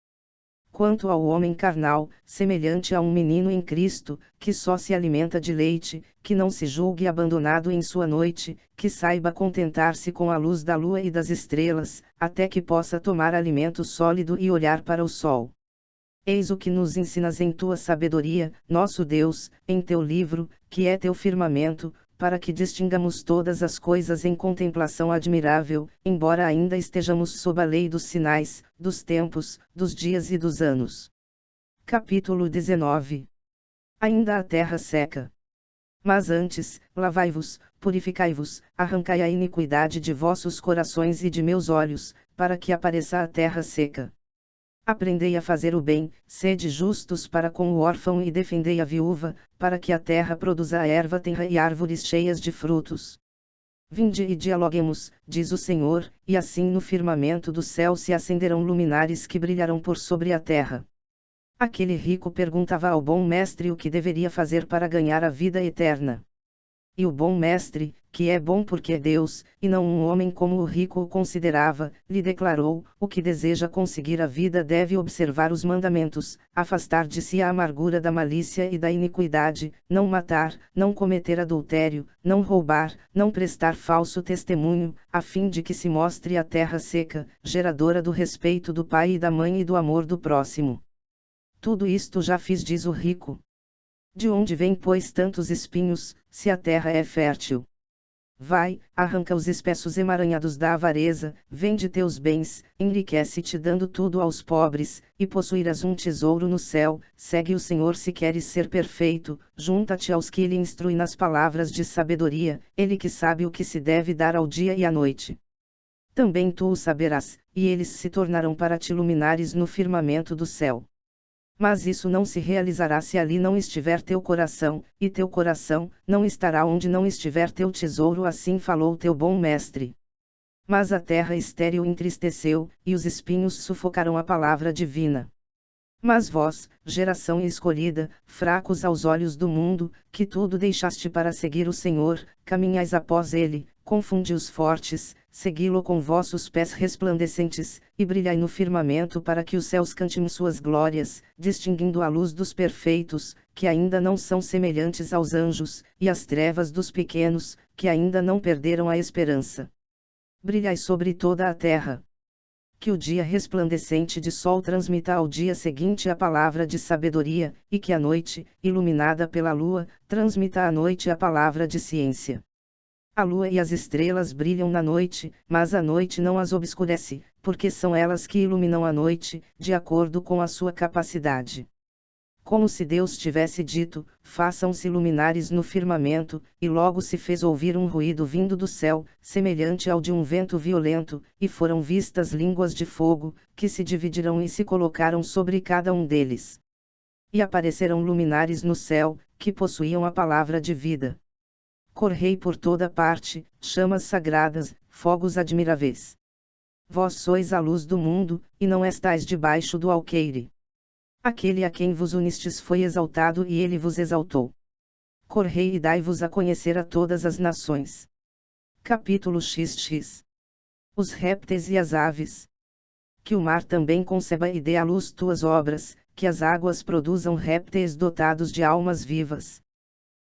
Quanto ao homem carnal, semelhante a um menino em Cristo, que só se alimenta de leite, que não se julgue abandonado em sua noite, que saiba contentar-se com a luz da lua e das estrelas, até que possa tomar alimento sólido e olhar para o sol. Eis o que nos ensinas em tua sabedoria, nosso Deus, em teu livro, que é teu firmamento, para que distingamos todas as coisas em contemplação admirável, embora ainda estejamos sob a lei dos sinais, dos tempos, dos dias e dos anos. Capítulo 19. Ainda a terra seca. Mas antes, lavai-vos, purificai-vos, arrancai a iniquidade de vossos corações e de meus olhos, para que apareça a terra seca. Aprendei a fazer o bem, sede justos para com o órfão e defendei a viúva, para que a terra produza a erva tenra e árvores cheias de frutos. Vinde e dialoguemos, diz o Senhor, e assim no firmamento do céu se acenderão luminares que brilharão por sobre a terra. Aquele rico perguntava ao bom mestre o que deveria fazer para ganhar a vida eterna. E o bom mestre, que é bom porque é Deus, e não um homem como o rico o considerava, lhe declarou: o que deseja conseguir a vida deve observar os mandamentos, afastar de si a amargura da malícia e da iniquidade, não matar, não cometer adultério, não roubar, não prestar falso testemunho, a fim de que se mostre a terra seca, geradora do respeito do pai e da mãe e do amor do próximo. Tudo isto já fiz, diz o rico. De onde vêm, pois, tantos espinhos, se a terra é fértil? Vai, arranca os espessos emaranhados da avareza, vende teus bens, enriquece-te dando tudo aos pobres, e possuirás um tesouro no céu. Segue o Senhor se queres ser perfeito, junta-te aos que lhe instruem nas palavras de sabedoria, ele que sabe o que se deve dar ao dia e à noite. Também tu o saberás, e eles se tornarão para ti luminares no firmamento do céu. Mas isso não se realizará se ali não estiver teu coração, e teu coração não estará onde não estiver teu tesouro, assim falou teu bom mestre. Mas a terra estéril entristeceu, e os espinhos sufocaram a palavra divina. Mas vós, geração escolhida, fracos aos olhos do mundo, que tudo deixaste para seguir o Senhor, caminhais após ele, confundi os fortes, segui-lo com vossos pés resplandecentes, e brilhai no firmamento para que os céus cantem suas glórias, distinguindo a luz dos perfeitos, que ainda não são semelhantes aos anjos, e as trevas dos pequenos, que ainda não perderam a esperança. Brilhai sobre toda a terra. Que o dia resplandecente de sol transmita ao dia seguinte a palavra de sabedoria, e que a noite, iluminada pela lua, transmita à noite a palavra de ciência. A lua e as estrelas brilham na noite, mas a noite não as obscurece, porque são elas que iluminam a noite, de acordo com a sua capacidade. Como se Deus tivesse dito: façam-se luminares no firmamento, e logo se fez ouvir um ruído vindo do céu, semelhante ao de um vento violento, e foram vistas línguas de fogo, que se dividiram e se colocaram sobre cada um deles. E apareceram luminares no céu, que possuíam a palavra de vida. Correi por toda parte, chamas sagradas, fogos admiráveis. Vós sois a luz do mundo, e não estais debaixo do alqueire. Aquele a quem vos unistes foi exaltado e ele vos exaltou. Correi e dai-vos a conhecer a todas as nações. Capítulo XX. Os répteis e as aves. Que o mar também conceba e dê à luz tuas obras, que as águas produzam répteis dotados de almas vivas.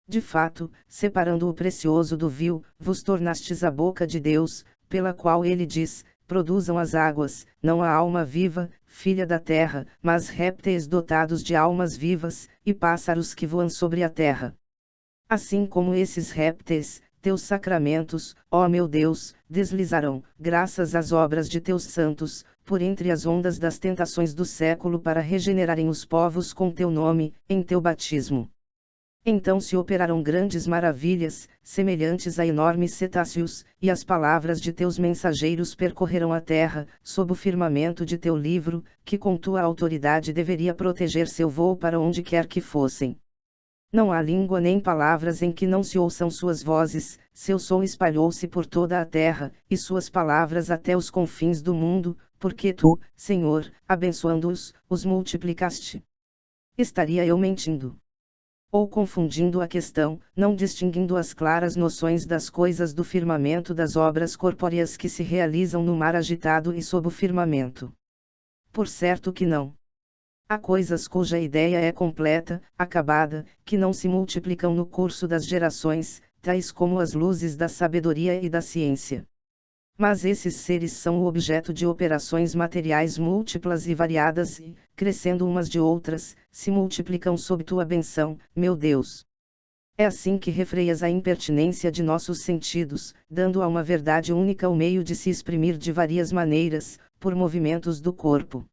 De fato, separando o precioso do vil, vos tornastes a boca de Deus, pela qual ele diz: produzam as águas, não a alma viva, filha da terra, mas répteis dotados de almas vivas, e pássaros que voam sobre a terra. Assim como esses répteis, teus sacramentos, ó meu Deus, deslizarão, graças às obras de teus santos, por entre as ondas das tentações do século para regenerarem os povos com teu nome, em teu batismo. Então se operaram grandes maravilhas, semelhantes a enormes cetáceos, e as palavras de teus mensageiros percorreram a terra, sob o firmamento de teu livro, que com tua autoridade deveria proteger seu voo para onde quer que fossem. Não há língua nem palavras em que não se ouçam suas vozes, seu som espalhou-se por toda a terra, e suas palavras até os confins do mundo, porque tu, Senhor, abençoando-os, os multiplicaste. Estaria eu mentindo? Ou confundindo a questão, não distinguindo as claras noções das coisas do firmamento das obras corpóreas que se realizam no mar agitado e sob o firmamento? Por certo que não. Há coisas cuja ideia é completa, acabada, que não se multiplicam no curso das gerações, tais como as luzes da sabedoria e da ciência. Mas esses seres são o objeto de operações materiais múltiplas e variadas e, crescendo umas de outras, se multiplicam sob tua benção, meu Deus. É assim que refreias a impertinência de nossos sentidos, dando a uma verdade única o meio de se exprimir de várias maneiras, por movimentos do corpo.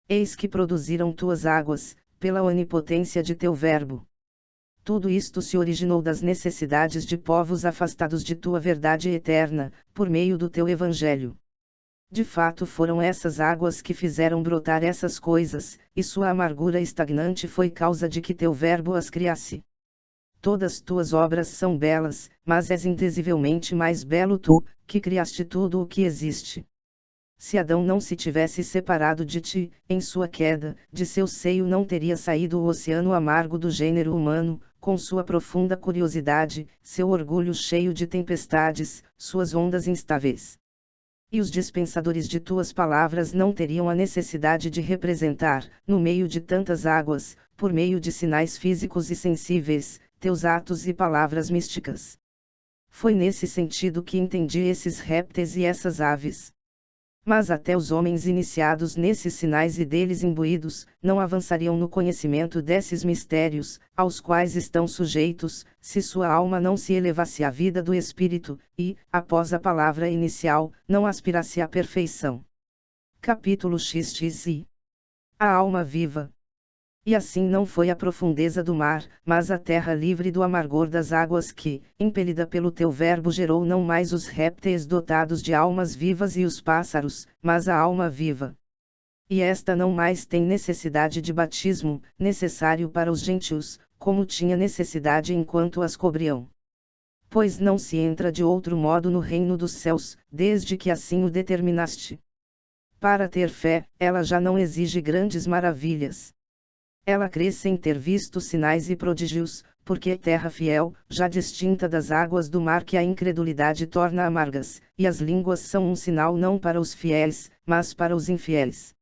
Eis que produziram tuas águas, pela onipotência de teu verbo. Tudo isto se originou das necessidades de povos afastados de tua verdade eterna, por meio do teu evangelho. De fato foram essas águas que fizeram brotar essas coisas, e sua amargura estagnante foi causa de que teu verbo as criasse. Todas tuas obras são belas, mas és indisivelmente mais belo tu, que criaste tudo o que existe. Se Adão não se tivesse separado de ti, em sua queda, de seu seio não teria saído o oceano amargo do gênero humano, com sua profunda curiosidade, seu orgulho cheio de tempestades, suas ondas instáveis. E os dispensadores de tuas palavras não teriam a necessidade de representar, no meio de tantas águas, por meio de sinais físicos e sensíveis, teus atos e palavras místicas. Foi nesse sentido que entendi esses répteis e essas aves. Mas até os homens iniciados nesses sinais e deles imbuídos, não avançariam no conhecimento desses mistérios, aos quais estão sujeitos, se sua alma não se elevasse à vida do Espírito, e, após a palavra inicial, não aspirasse à perfeição. Capítulo XXI. A alma viva. E assim não foi a profundeza do mar, mas a terra livre do amargor das águas que, impelida pelo teu verbo, gerou não mais os répteis dotados de almas vivas e os pássaros, mas a alma viva. E esta não mais tem necessidade de batismo, necessário para os gentios, como tinha necessidade enquanto as cobriam. Pois não se entra de outro modo no reino dos céus, desde que assim o determinaste. Para ter fé, ela já não exige grandes maravilhas. Ela crê sem ter visto sinais e prodígios, porque a terra fiel, já distinta das águas do mar que a incredulidade torna amargas, e as línguas são um sinal não para os fiéis, mas para os infiéis.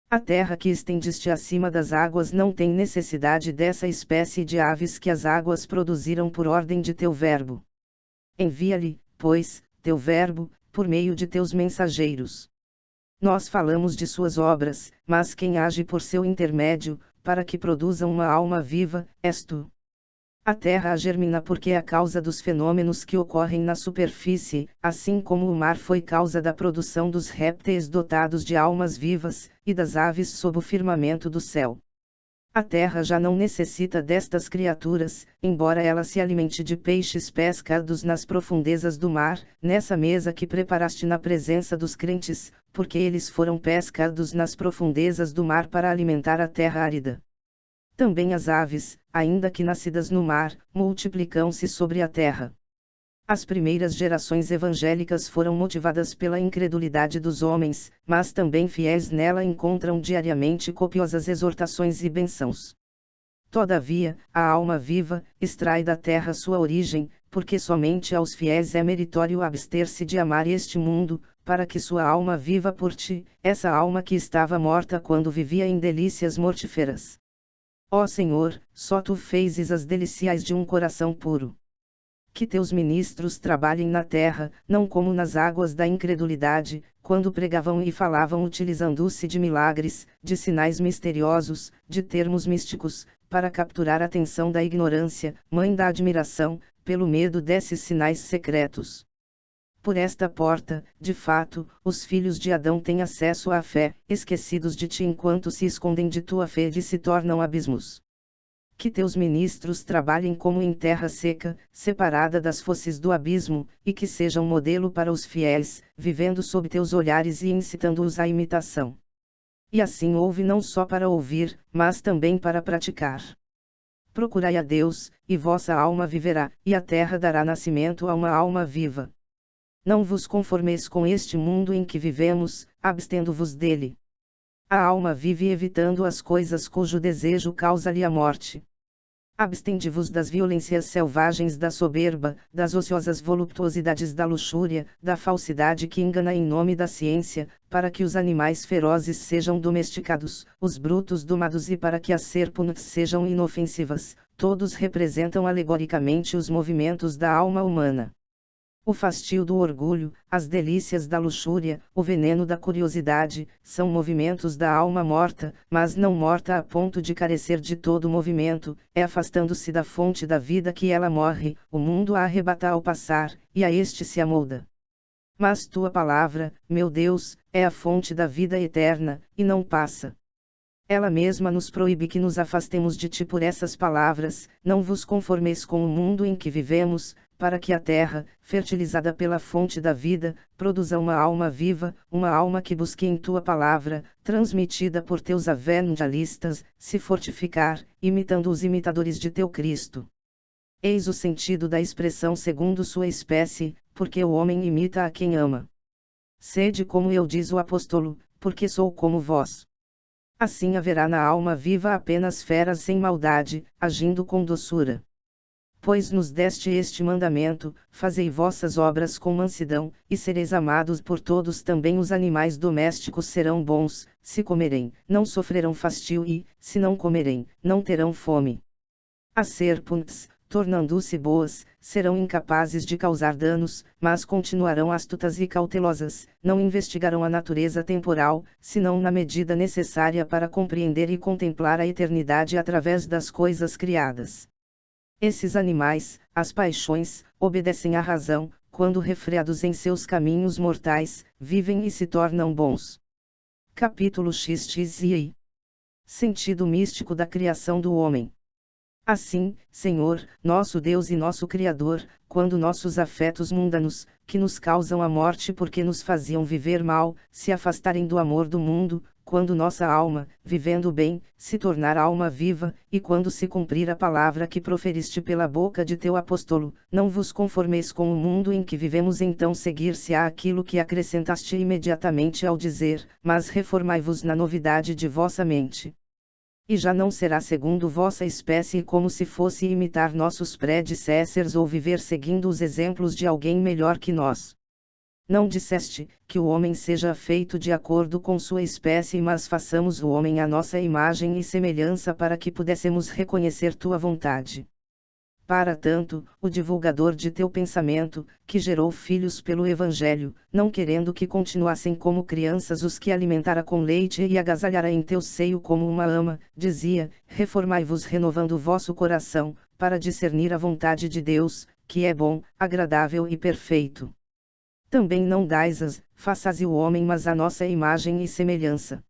A terra que estendiste acima das águas não tem necessidade dessa espécie de aves que as águas produziram por ordem de teu verbo. Envia-lhe, pois, teu verbo, por meio de teus mensageiros. Nós falamos de suas obras, mas quem age por seu intermédio, para que produza uma alma viva, és tu. A terra germina porque é a causa dos fenômenos que ocorrem na superfície, assim como o mar foi causa da produção dos répteis dotados de almas vivas, e das aves sob o firmamento do céu. A terra já não necessita destas criaturas, embora ela se alimente de peixes pescados nas profundezas do mar, nessa mesa que preparaste na presença dos crentes, porque eles foram pescados nas profundezas do mar para alimentar a terra árida. Também as aves, ainda que nascidas no mar, multiplicam-se sobre a terra. As primeiras gerações evangélicas foram motivadas pela incredulidade dos homens, mas também fiéis nela encontram diariamente copiosas exortações e bênçãos. Todavia, a alma viva, extrai da terra sua origem, porque somente aos fiéis é meritório abster-se de amar este mundo, para que sua alma viva por ti, essa alma que estava morta quando vivia em delícias mortíferas. Ó Senhor, só tu fezes as deliciais de um coração puro. Que teus ministros trabalhem na terra, não como nas águas da incredulidade, quando pregavam e falavam utilizando-se de milagres, de sinais misteriosos, de termos místicos, para capturar a atenção da ignorância, mãe da admiração, pelo medo desses sinais secretos. Por esta porta, de fato, os filhos de Adão têm acesso à fé, esquecidos de ti enquanto se escondem de tua fé e se tornam abismos. Que teus ministros trabalhem como em terra seca, separada das fosses do abismo, e que sejam modelo para os fiéis, vivendo sob teus olhares e incitando-os à imitação. E assim ouve não só para ouvir, mas também para praticar. Procurai a Deus, e vossa alma viverá, e a terra dará nascimento a uma alma viva. Não vos conformeis com este mundo em que vivemos, abstendo-vos dele. A alma vive evitando as coisas cujo desejo causa-lhe a morte. Abstende-vos das violências selvagens da soberba, das ociosas voluptuosidades da luxúria, da falsidade que engana em nome da ciência, para que os animais ferozes sejam domesticados, os brutos domados e para que as serpentes sejam inofensivas. Todos representam alegoricamente os movimentos da alma humana. O fastio do orgulho, as delícias da luxúria, o veneno da curiosidade, são movimentos da alma morta, mas não morta a ponto de carecer de todo movimento, é afastando-se da fonte da vida que ela morre, o mundo a arrebata ao passar, e a este se amolda. Mas tua palavra, meu Deus, é a fonte da vida eterna, e não passa. Ela mesma nos proíbe que nos afastemos de ti por essas palavras, não vos conformeis com o mundo em que vivemos, para que a terra, fertilizada pela fonte da vida, produza uma alma viva, uma alma que busque em tua palavra, transmitida por teus evangelistas, se fortificar, imitando os imitadores de teu Cristo. Eis o sentido da expressão segundo sua espécie, porque o homem imita a quem ama. Sede como eu diz o apóstolo, porque sou como vós. Assim haverá na alma viva apenas feras sem maldade, agindo com doçura. Pois nos deste este mandamento, fazei vossas obras com mansidão, e sereis amados por todos. Também os animais domésticos serão bons, se comerem, não sofrerão fastio e, se não comerem, não terão fome. As serpentes, tornando-se boas, serão incapazes de causar danos, mas continuarão astutas e cautelosas, não investigarão a natureza temporal, senão na medida necessária para compreender e contemplar a eternidade através das coisas criadas. Esses animais, as paixões, obedecem à razão, quando refreados em seus caminhos mortais, vivem e se tornam bons. Capítulo XXI. Sentido místico da criação do homem. Assim, Senhor, nosso Deus e nosso Criador, quando nossos afetos mundanos, que nos causam a morte porque nos faziam viver mal, se afastarem do amor do mundo, quando nossa alma, vivendo bem, se tornar alma viva, e quando se cumprir a palavra que proferiste pela boca de teu apóstolo, não vos conformeis com o mundo em que vivemos, então seguir-se-á aquilo que acrescentaste imediatamente ao dizer, mas reformai-vos na novidade de vossa mente. E já não será segundo vossa espécie como se fosse imitar nossos predecessores ou viver seguindo os exemplos de alguém melhor que nós. Não disseste, que o homem seja feito de acordo com sua espécie, mas façamos o homem à nossa imagem e semelhança para que pudéssemos reconhecer tua vontade. Para tanto, o divulgador de teu pensamento, que gerou filhos pelo Evangelho, não querendo que continuassem como crianças os que alimentara com leite e agasalhara em teu seio como uma ama, dizia: reformai-vos renovando o vosso coração, para discernir a vontade de Deus, que é bom, agradável e perfeito. Também não dais faças o homem mas a nossa imagem e semelhança.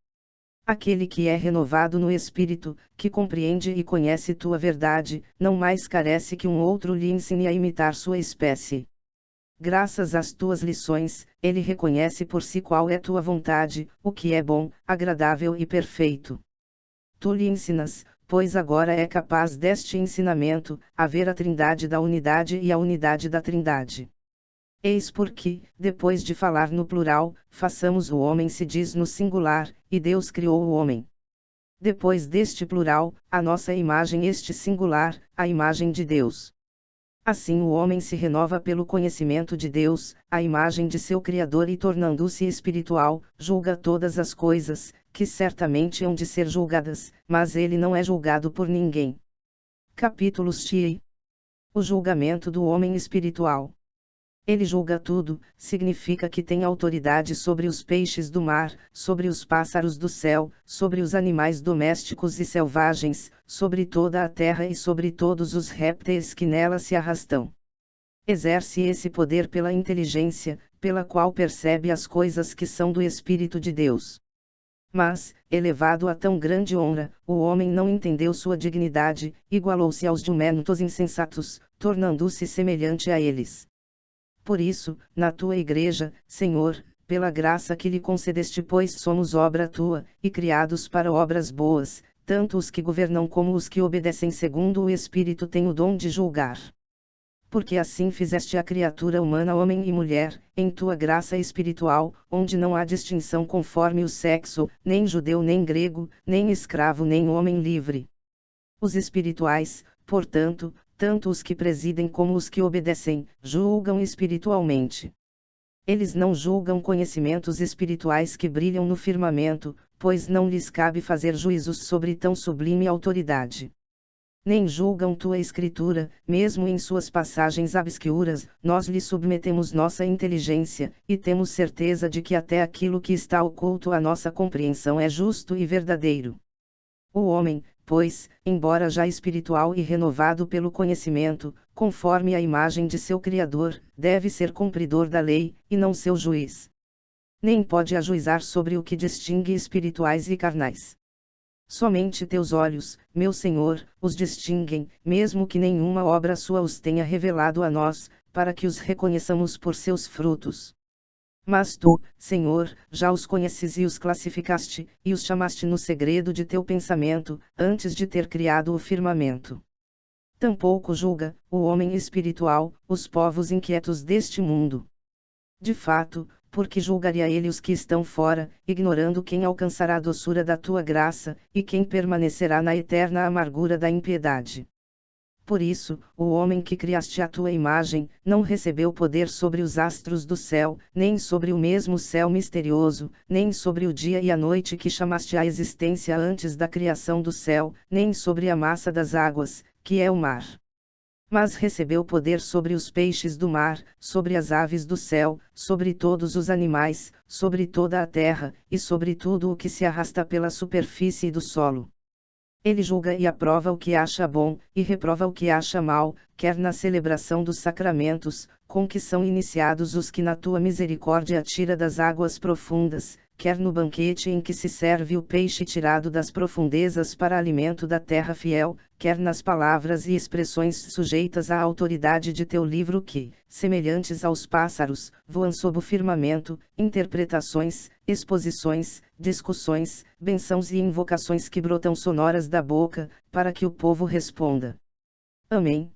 Aquele que é renovado no espírito, que compreende e conhece tua verdade, não mais carece que um outro lhe ensine a imitar sua espécie. Graças às tuas lições, ele reconhece por si qual é tua vontade, o que é bom, agradável e perfeito. Tu lhe ensinas, pois agora é capaz deste ensinamento, a ver a trindade da unidade e a unidade da trindade. Eis porque, depois de falar no plural, façamos o homem se diz no singular, e Deus criou o homem. Depois deste plural, a nossa imagem este singular, a imagem de Deus. Assim o homem se renova pelo conhecimento de Deus, a imagem de seu Criador e tornando-se espiritual, julga todas as coisas, que certamente hão de ser julgadas, mas ele não é julgado por ninguém. Capítulo X. O julgamento do homem espiritual. Ele julga tudo, significa que tem autoridade sobre os peixes do mar, sobre os pássaros do céu, sobre os animais domésticos e selvagens, sobre toda a terra e sobre todos os répteis que nela se arrastam. Exerce esse poder pela inteligência, pela qual percebe as coisas que são do Espírito de Deus. Mas, elevado a tão grande honra, o homem não entendeu sua dignidade, igualou-se aos jumentos insensatos, tornando-se semelhante a eles. Por isso, na tua igreja, Senhor, pela graça que lhe concedeste, pois somos obra tua, e criados para obras boas, tanto os que governam como os que obedecem segundo o Espírito têm o dom de julgar. Porque assim fizeste a criatura humana homem e mulher, em tua graça espiritual, onde não há distinção conforme o sexo, nem judeu nem grego, nem escravo nem homem livre. Os espirituais, portanto, tanto os que presidem como os que obedecem, julgam espiritualmente. Eles não julgam conhecimentos espirituais que brilham no firmamento, pois não lhes cabe fazer juízos sobre tão sublime autoridade. Nem julgam tua escritura, mesmo em suas passagens obscuras, nós lhe submetemos nossa inteligência, e temos certeza de que até aquilo que está oculto à nossa compreensão é justo e verdadeiro. O homem, pois, embora já espiritual e renovado pelo conhecimento, conforme a imagem de seu Criador, deve ser cumpridor da lei, e não seu juiz. Nem pode ajuizar sobre o que distingue espirituais e carnais. Somente teus olhos, meu Senhor, os distinguem, mesmo que nenhuma obra sua os tenha revelado a nós, para que os reconheçamos por seus frutos. Mas tu, Senhor, já os conheces e os classificaste, e os chamaste no segredo de teu pensamento, antes de ter criado o firmamento. Tampouco julga, o homem espiritual, os povos inquietos deste mundo. De fato, porque julgaria ele os que estão fora, ignorando quem alcançará a doçura da tua graça, e quem permanecerá na eterna amargura da impiedade. Por isso, o homem que criaste à tua imagem, não recebeu poder sobre os astros do céu, nem sobre o mesmo céu misterioso, nem sobre o dia e a noite que chamaste à existência antes da criação do céu, nem sobre a massa das águas, que é o mar. Mas recebeu poder sobre os peixes do mar, sobre as aves do céu, sobre todos os animais, sobre toda a terra, e sobre tudo o que se arrasta pela superfície do solo. Ele julga e aprova o que acha bom, e reprova o que acha mal, quer na celebração dos sacramentos, com que são iniciados os que na tua misericórdia tira das águas profundas, quer no banquete em que se serve o peixe tirado das profundezas para alimento da terra fiel, quer nas palavras e expressões sujeitas à autoridade de teu livro que, semelhantes aos pássaros, voam sob o firmamento, interpretações, exposições, discussões, bençãos e invocações que brotam sonoras da boca, para que o povo responda. Amém.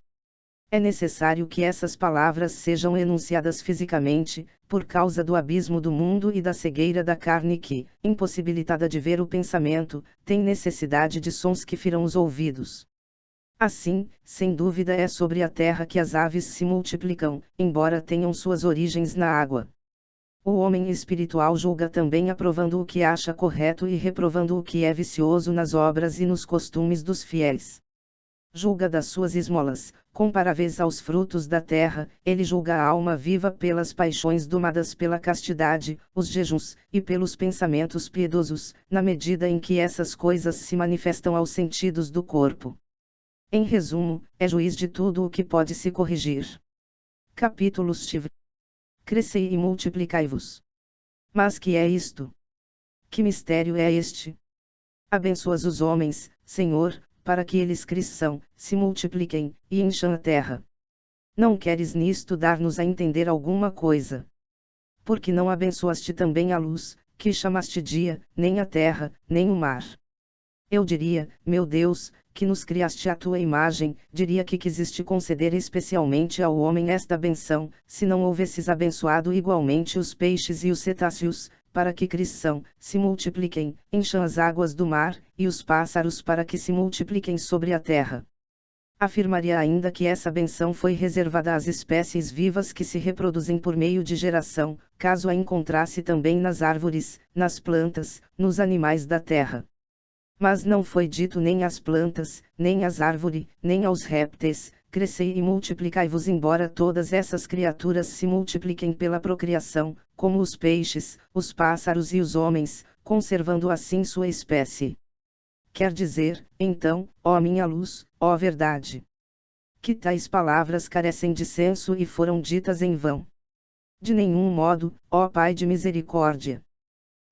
É necessário que essas palavras sejam enunciadas fisicamente, por causa do abismo do mundo e da cegueira da carne que, impossibilitada de ver o pensamento, tem necessidade de sons que firam os ouvidos. Assim, sem dúvida é sobre a terra que as aves se multiplicam, embora tenham suas origens na água. O homem espiritual julga também aprovando o que acha correto e reprovando o que é vicioso nas obras e nos costumes dos fiéis. Julga das suas esmolas, comparáveis aos frutos da terra, ele julga a alma viva pelas paixões domadas pela castidade, os jejuns, e pelos pensamentos piedosos, na medida em que essas coisas se manifestam aos sentidos do corpo. Em resumo, é juiz de tudo o que pode se corrigir. Capítulos Tiv. Crescei e multiplicai-vos. Mas que é isto? Que mistério é este? Abençoas os homens, Senhor, para que eles cresçam, se multipliquem, e encham a terra. Não queres nisto dar-nos a entender alguma coisa? Porque não abençoaste também a luz, que chamaste dia, nem a terra, nem o mar? Eu diria, meu Deus, que nos criaste à tua imagem, diria que quiseste conceder especialmente ao homem esta benção, se não houvesses abençoado igualmente os peixes e os cetáceos, para que cresçam, se multipliquem, encham as águas do mar, e os pássaros para que se multipliquem sobre a terra. Afirmaria ainda que essa benção foi reservada às espécies vivas que se reproduzem por meio de geração, caso a encontrasse também nas árvores, nas plantas, nos animais da terra. Mas não foi dito nem às plantas, nem às árvores, nem aos répteis, crescei e multiplicai-vos, embora todas essas criaturas se multipliquem pela procriação, como os peixes, os pássaros e os homens, conservando assim sua espécie. Quer dizer, então, ó minha luz, ó verdade, que tais palavras carecem de senso e foram ditas em vão. De nenhum modo, ó Pai de misericórdia.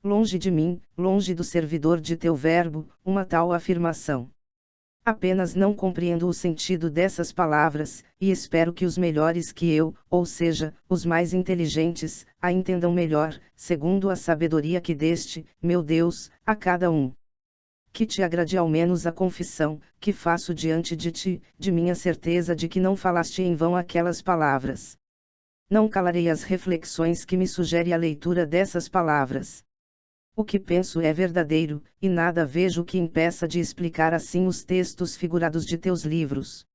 Longe de mim, longe do servidor de teu verbo, uma tal afirmação. Apenas não compreendo o sentido dessas palavras, e espero que os melhores que eu, ou seja, os mais inteligentes, a entendam melhor, segundo a sabedoria que deste, meu Deus, a cada um. Que te agrade ao menos a confissão, que faço diante de ti, de minha certeza de que não falaste em vão aquelas palavras. Não calarei as reflexões que me sugere a leitura dessas palavras. O que penso é verdadeiro, e nada vejo que impeça de explicar assim os textos figurados de teus livros.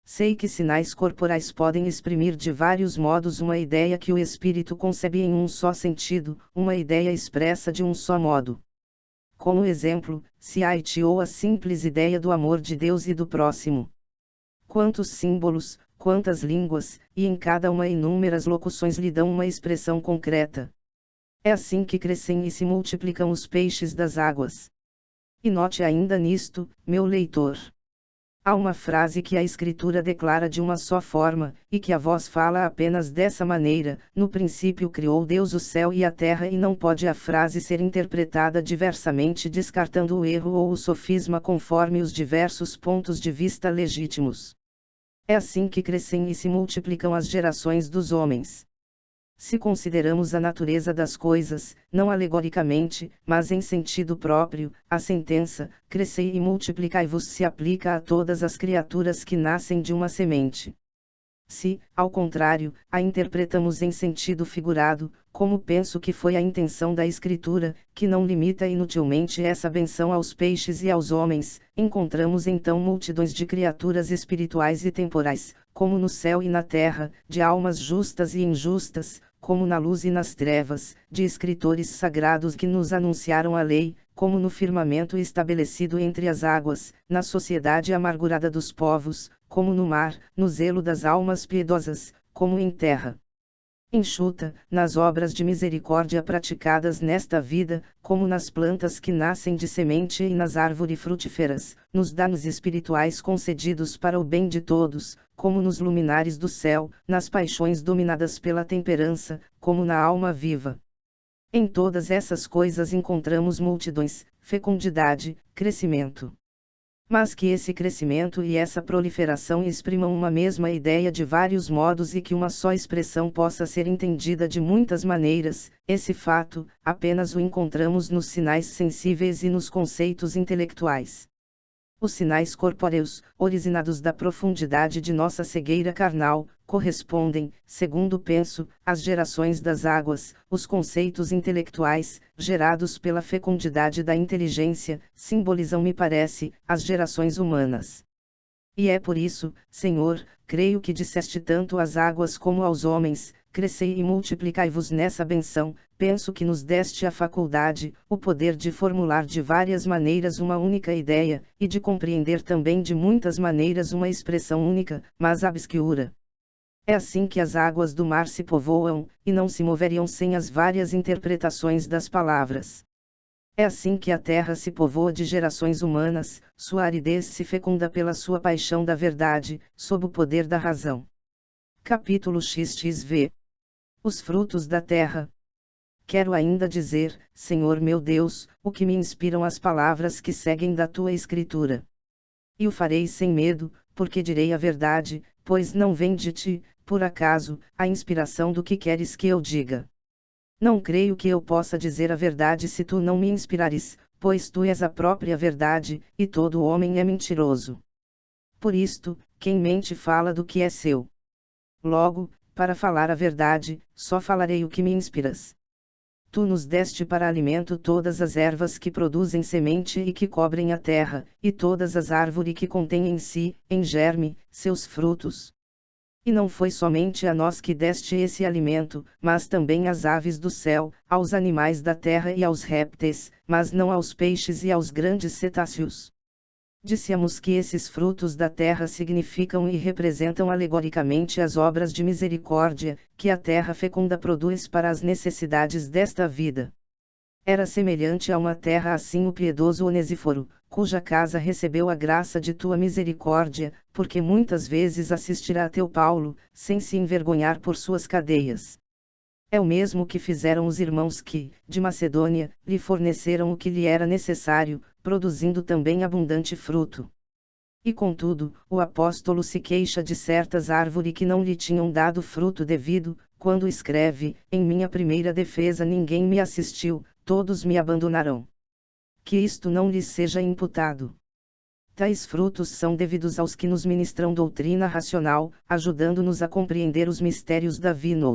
Sei que sinais corporais podem exprimir de vários modos uma ideia que o espírito concebe em um só sentido, uma ideia expressa de um só modo. Como exemplo, se há ou a simples ideia do amor de Deus e do próximo. Quantos símbolos, quantas línguas, e em cada uma inúmeras locuções lhe dão uma expressão concreta. É assim que crescem e se multiplicam os peixes das águas. E note ainda nisto, meu leitor. Há uma frase que a Escritura declara de uma só forma, e que a voz fala apenas dessa maneira: no princípio criou Deus o céu e a terra, e não pode a frase ser interpretada diversamente, descartando o erro ou o sofisma conforme os diversos pontos de vista legítimos. É assim que crescem e se multiplicam as gerações dos homens. Se consideramos a natureza das coisas, não alegoricamente, mas em sentido próprio, a sentença, crescei e multiplicai-vos, se aplica a todas as criaturas que nascem de uma semente. Se, ao contrário, a interpretamos em sentido figurado, como penso que foi a intenção da Escritura, que não limita inutilmente essa benção aos peixes e aos homens, encontramos então multidões de criaturas espirituais e temporais, como no céu e na terra, de almas justas e injustas, como na luz e nas trevas, de escritores sagrados que nos anunciaram a lei, como no firmamento estabelecido entre as águas, na sociedade amargurada dos povos, como no mar, no zelo das almas piedosas, como em terra enxuta, nas obras de misericórdia praticadas nesta vida, como nas plantas que nascem de semente e nas árvores frutíferas, nos danos espirituais concedidos para o bem de todos, como nos luminares do céu, nas paixões dominadas pela temperança, como na alma viva. Em todas essas coisas encontramos multidões, fecundidade, crescimento. Mas que esse crescimento e essa proliferação exprimam uma mesma ideia de vários modos e que uma só expressão possa ser entendida de muitas maneiras, esse fato, apenas o encontramos nos sinais sensíveis e nos conceitos intelectuais. Os sinais corpóreos, originados da profundidade de nossa cegueira carnal, correspondem, segundo penso, às gerações das águas, os conceitos intelectuais, gerados pela fecundidade da inteligência, simbolizam, me parece, as gerações humanas. E é por isso, Senhor, creio que disseste tanto às águas como aos homens, crescei e multiplicai-vos nessa benção, penso que nos deste a faculdade, o poder de formular de várias maneiras uma única ideia, e de compreender também de muitas maneiras uma expressão única, mas obscura. É assim que as águas do mar se povoam, e não se moveriam sem as várias interpretações das palavras. É assim que a terra se povoa de gerações humanas, sua aridez se fecunda pela sua paixão da verdade, sob o poder da razão. Capítulo XXV. Os frutos da terra. Quero ainda dizer, Senhor meu Deus, o que me inspiram as palavras que seguem da tua escritura. E o farei sem medo, porque direi a verdade, pois não vem de ti, por acaso, a inspiração do que queres que eu diga. Não creio que eu possa dizer a verdade se tu não me inspirares, pois tu és a própria verdade, e todo homem é mentiroso. Por isto, quem mente fala do que é seu. Logo, para falar a verdade, só falarei o que me inspiras. Tu nos deste para alimento todas as ervas que produzem semente e que cobrem a terra, e todas as árvores que contêm em si, em germe, seus frutos. E não foi somente a nós que deste esse alimento, mas também às aves do céu, aos animais da terra e aos répteis, mas não aos peixes e aos grandes cetáceos. Dissemos que esses frutos da terra significam e representam alegoricamente as obras de misericórdia, que a terra fecunda produz para as necessidades desta vida. Era semelhante a uma terra assim o piedoso Onesíforo, cuja casa recebeu a graça de tua misericórdia, porque muitas vezes assistirá a teu Paulo, sem se envergonhar por suas cadeias. É o mesmo que fizeram os irmãos que, de Macedônia, lhe forneceram o que lhe era necessário, produzindo também abundante fruto. E contudo, o apóstolo se queixa de certas árvores que não lhe tinham dado fruto devido, quando escreve, em minha primeira defesa ninguém me assistiu, todos me abandonarão. Que isto não lhes seja imputado. Tais frutos são devidos aos que nos ministram doutrina racional, ajudando-nos a compreender os mistérios da vida.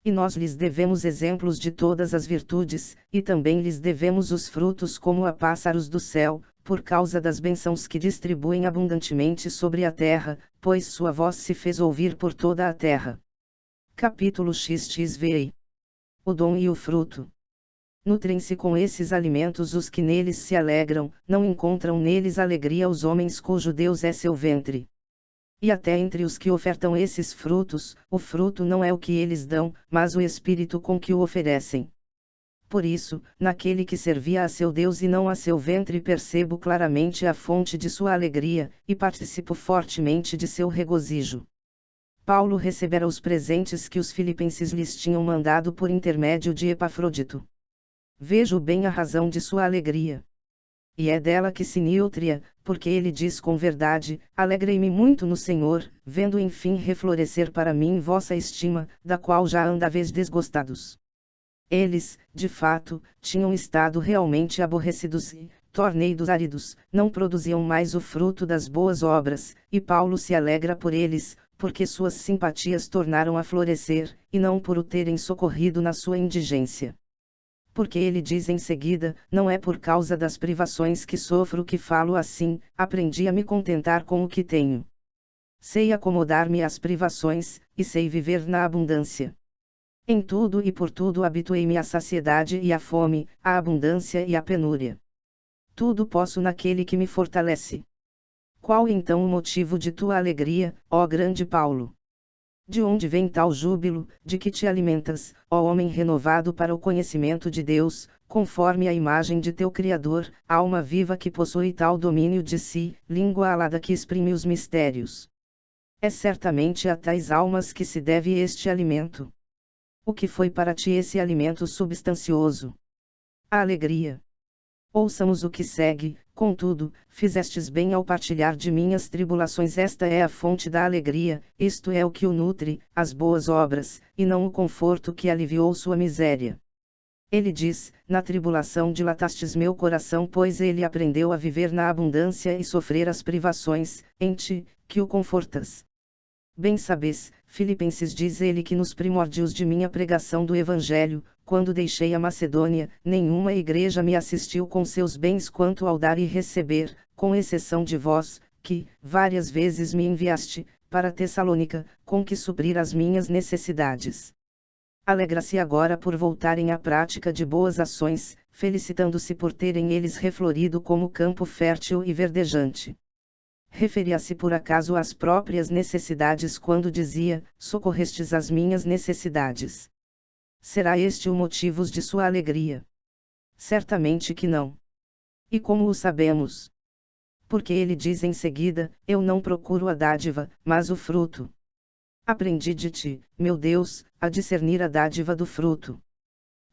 E nós lhes devemos exemplos de todas as virtudes, e também lhes devemos os frutos como a pássaros do céu, por causa das bênçãos que distribuem abundantemente sobre a terra, pois sua voz se fez ouvir por toda a terra. Capítulo XXV. O dom e o fruto. Nutrem-se com esses alimentos os que neles se alegram, não encontram neles alegria os homens cujo Deus é seu ventre. E até entre os que ofertam esses frutos, o fruto não é o que eles dão, mas o espírito com que o oferecem. Por isso, naquele que servia a seu Deus e não a seu ventre percebo claramente a fonte de sua alegria, e participo fortemente de seu regozijo. Paulo recebera os presentes que os filipenses lhes tinham mandado por intermédio de Epafrodito. Vejo bem a razão de sua alegria. E é dela que se nutria, porque ele diz com verdade, alegrei-me muito no Senhor, vendo enfim reflorescer para mim vossa estima, da qual já andaveis desgostados. Eles, de fato, tinham estado realmente aborrecidos e, torneidos áridos, não produziam mais o fruto das boas obras, e Paulo se alegra por eles, porque suas simpatias tornaram a florescer, e não por o terem socorrido na sua indigência. Porque ele diz em seguida, não é por causa das privações que sofro que falo assim, aprendi a me contentar com o que tenho. Sei acomodar-me às privações, e sei viver na abundância. Em tudo e por tudo habituei-me à saciedade e à fome, à abundância e à penúria. Tudo posso naquele que me fortalece. Qual então o motivo de tua alegria, ó grande Paulo? De onde vem tal júbilo, de que te alimentas, ó homem renovado para o conhecimento de Deus, conforme a imagem de teu Criador, alma viva que possui tal domínio de si, língua alada que exprime os mistérios? É certamente a tais almas que se deve este alimento. O que foi para ti esse alimento substancioso? A alegria. Ouçamos o que segue, contudo, fizestes bem ao partilhar de minhas tribulações, esta é a fonte da alegria, isto é o que o nutre, as boas obras, e não o conforto que aliviou sua miséria. Ele diz: na tribulação dilatastes meu coração, pois ele aprendeu a viver na abundância e sofrer as privações, em ti, que o confortas. Bem sabes, Filipenses, diz ele, que nos primórdios de minha pregação do Evangelho, quando deixei a Macedônia, nenhuma igreja me assistiu com seus bens quanto ao dar e receber, com exceção de vós, que, várias vezes me enviaste, para Tessalônica, com que suprir as minhas necessidades. Alegra-se agora por voltarem à prática de boas ações, felicitando-se por terem eles reflorido como campo fértil e verdejante. Referia-se por acaso às próprias necessidades quando dizia: socorrestes as minhas necessidades? Será este o motivo de sua alegria? Certamente que não. E como o sabemos? Porque ele diz em seguida: eu não procuro a dádiva, mas o fruto. Aprendi de ti, meu Deus, a discernir a dádiva do fruto.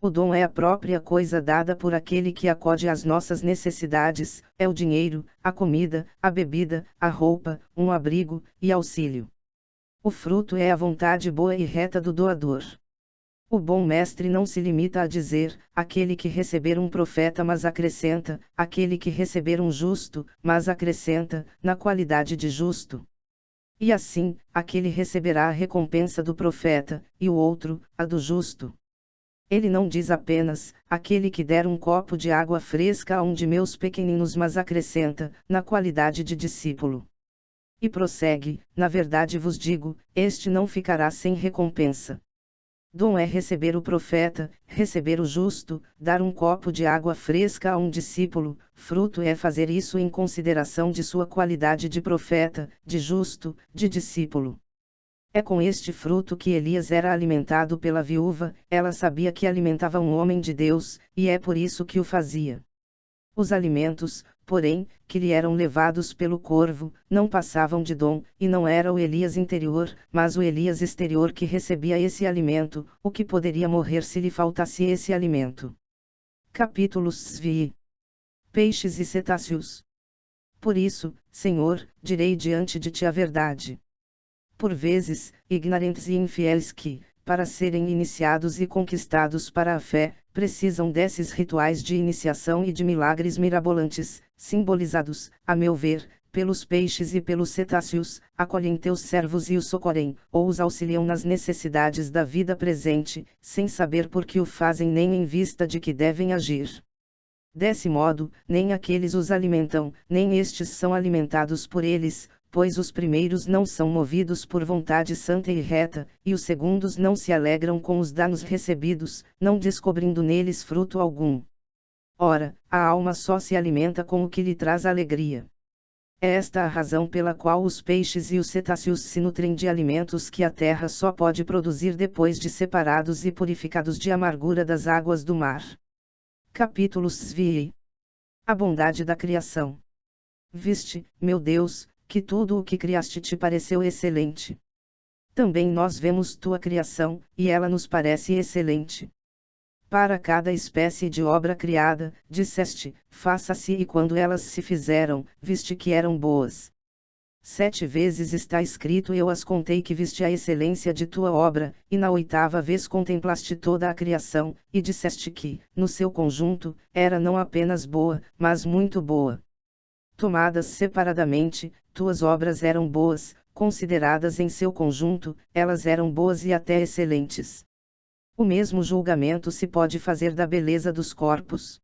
O dom é a própria coisa dada por aquele que acode às nossas necessidades, é o dinheiro, a comida, a bebida, a roupa, um abrigo, e auxílio. O fruto é a vontade boa e reta do doador. O bom mestre não se limita a dizer: aquele que receber um profeta, mas acrescenta: aquele que receber um justo, mas acrescenta, na qualidade de justo. E assim, aquele receberá a recompensa do profeta, e o outro, a do justo. Ele não diz apenas: aquele que der um copo de água fresca a um de meus pequeninos, mas acrescenta: na qualidade de discípulo. E prossegue: na verdade vos digo, este não ficará sem recompensa. Dom é receber o profeta, receber o justo, dar um copo de água fresca a um discípulo, fruto é fazer isso em consideração de sua qualidade de profeta, de justo, de discípulo. É com este fruto que Elias era alimentado pela viúva, ela sabia que alimentava um homem de Deus, e é por isso que o fazia. Os alimentos, porém, que lhe eram levados pelo corvo, não passavam de dom, e não era o Elias interior, mas o Elias exterior que recebia esse alimento, o que poderia morrer se lhe faltasse esse alimento. Capítulo 6. Peixes e cetáceos. Por isso, Senhor, direi diante de ti a verdade. Por vezes, ignorantes e infiéis que, para serem iniciados e conquistados para a fé, precisam desses rituais de iniciação e de milagres mirabolantes, simbolizados, a meu ver, pelos peixes e pelos cetáceos, acolhem teus servos e os socorrem, ou os auxiliam nas necessidades da vida presente, sem saber por que o fazem nem em vista de que devem agir. Desse modo, nem aqueles os alimentam, nem estes são alimentados por eles, pois os primeiros não são movidos por vontade santa e reta, e os segundos não se alegram com os danos recebidos, não descobrindo neles fruto algum. Ora, a alma só se alimenta com o que lhe traz alegria. É esta a razão pela qual os peixes e os cetáceos se nutrem de alimentos que a terra só pode produzir depois de separados e purificados de amargura das águas do mar. Capítulo 6. A bondade da criação. Viste, meu Deus, que tudo o que criaste te pareceu excelente. Também nós vemos tua criação, e ela nos parece excelente. Para cada espécie de obra criada, disseste: faça-se, e quando elas se fizeram, viste que eram boas. 7 vezes está escrito: eu as contei, que viste a excelência de tua obra, e na 8ª vez contemplaste toda a criação, e disseste que, no seu conjunto, era não apenas boa, mas muito boa. Tomadas separadamente, tuas obras eram boas, consideradas em seu conjunto, elas eram boas e até excelentes. O mesmo julgamento se pode fazer da beleza dos corpos.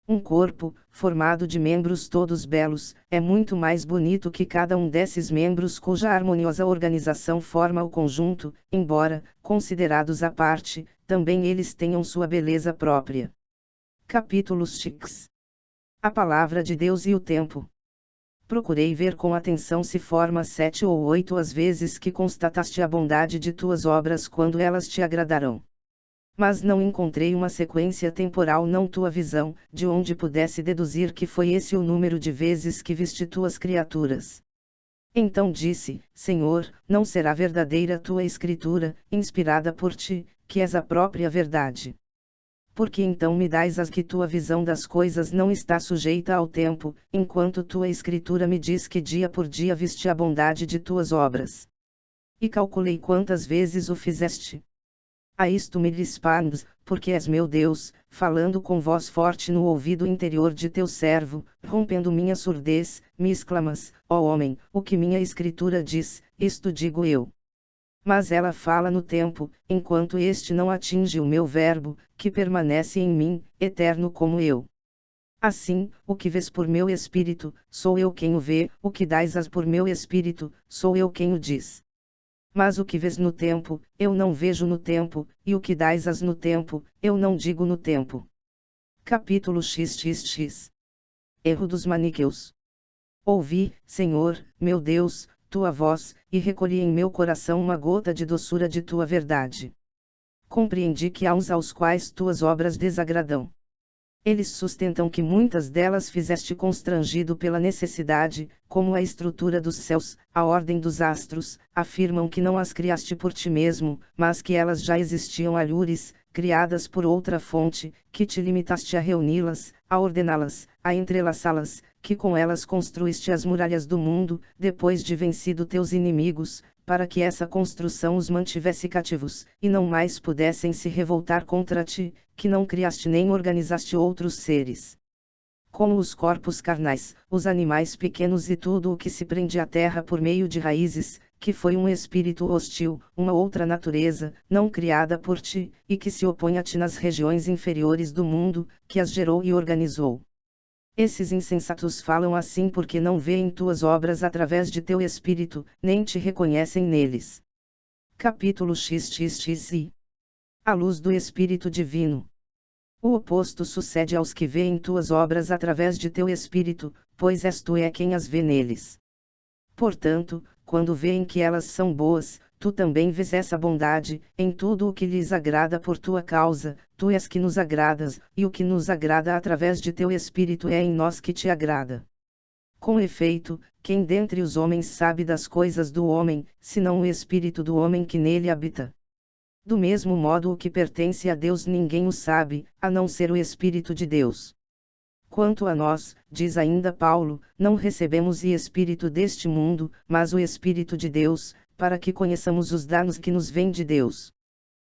Um corpo, formado de membros todos belos, é muito mais bonito que cada um desses membros cuja harmoniosa organização forma o conjunto, embora, considerados à parte, também eles tenham sua beleza própria. Capítulo 6. A palavra de Deus e o tempo. Procurei ver com atenção se forma 7 ou 8 as vezes que constataste a bondade de tuas obras quando elas te agradarão. Mas não encontrei uma sequência temporal, não tua visão, de onde pudesse deduzir que foi esse o número de vezes que viste tuas criaturas. Então disse: Senhor, não será verdadeira tua escritura, inspirada por ti, que és a própria verdade? Porque então me dais as que tua visão das coisas não está sujeita ao tempo, enquanto tua escritura me diz que dia por dia viste a bondade de tuas obras. E calculei quantas vezes o fizeste. A isto me respondes, porque és meu Deus, falando com voz forte no ouvido interior de teu servo, rompendo minha surdez, me exclamas, ó homem, o que minha escritura diz, isto digo eu. Mas ela fala no tempo, enquanto este não atinge o meu verbo, que permanece em mim, eterno como eu. Assim, o que vês por meu espírito, sou eu quem o vê, o que dais por meu espírito, sou eu quem o diz. Mas o que vês no tempo, eu não vejo no tempo, e o que dais no tempo, eu não digo no tempo. Capítulo XXX. Erro dos maniqueus. Ouvi, Senhor, meu Deus, tua voz, e recolhi em meu coração uma gota de doçura de tua verdade. Compreendi que há uns aos quais tuas obras desagradam. Eles sustentam que muitas delas fizeste constrangido pela necessidade, como a estrutura dos céus, a ordem dos astros, afirmam que não as criaste por ti mesmo, mas que elas já existiam alhures, criadas por outra fonte, que te limitaste a reuni-las, a ordená-las, a entrelaçá-las, que com elas construíste as muralhas do mundo, depois de vencido teus inimigos, para que essa construção os mantivesse cativos, e não mais pudessem se revoltar contra ti, que não criaste nem organizaste outros seres. Como os corpos carnais, os animais pequenos e tudo o que se prende à terra por meio de raízes, que foi um espírito hostil, uma outra natureza, não criada por ti, e que se opõe a ti nas regiões inferiores do mundo, que as gerou e organizou. Esses insensatos falam assim porque não veem tuas obras através de teu espírito, nem te reconhecem neles. Capítulo XXXI. A luz do Espírito Divino. O oposto sucede aos que veem tuas obras através de teu espírito, pois és tu quem as vê neles. Portanto, quando veem que elas são boas, tu também vês essa bondade, em tudo o que lhes agrada por tua causa, tu és que nos agradas, e o que nos agrada através de teu Espírito é em nós que te agrada. Com efeito, quem dentre os homens sabe das coisas do homem, senão o Espírito do homem que nele habita? Do mesmo modo o que pertence a Deus ninguém o sabe, a não ser o Espírito de Deus. Quanto a nós, diz ainda Paulo, não recebemos o Espírito deste mundo, mas o Espírito de Deus, para que conheçamos os danos que nos vêm de Deus.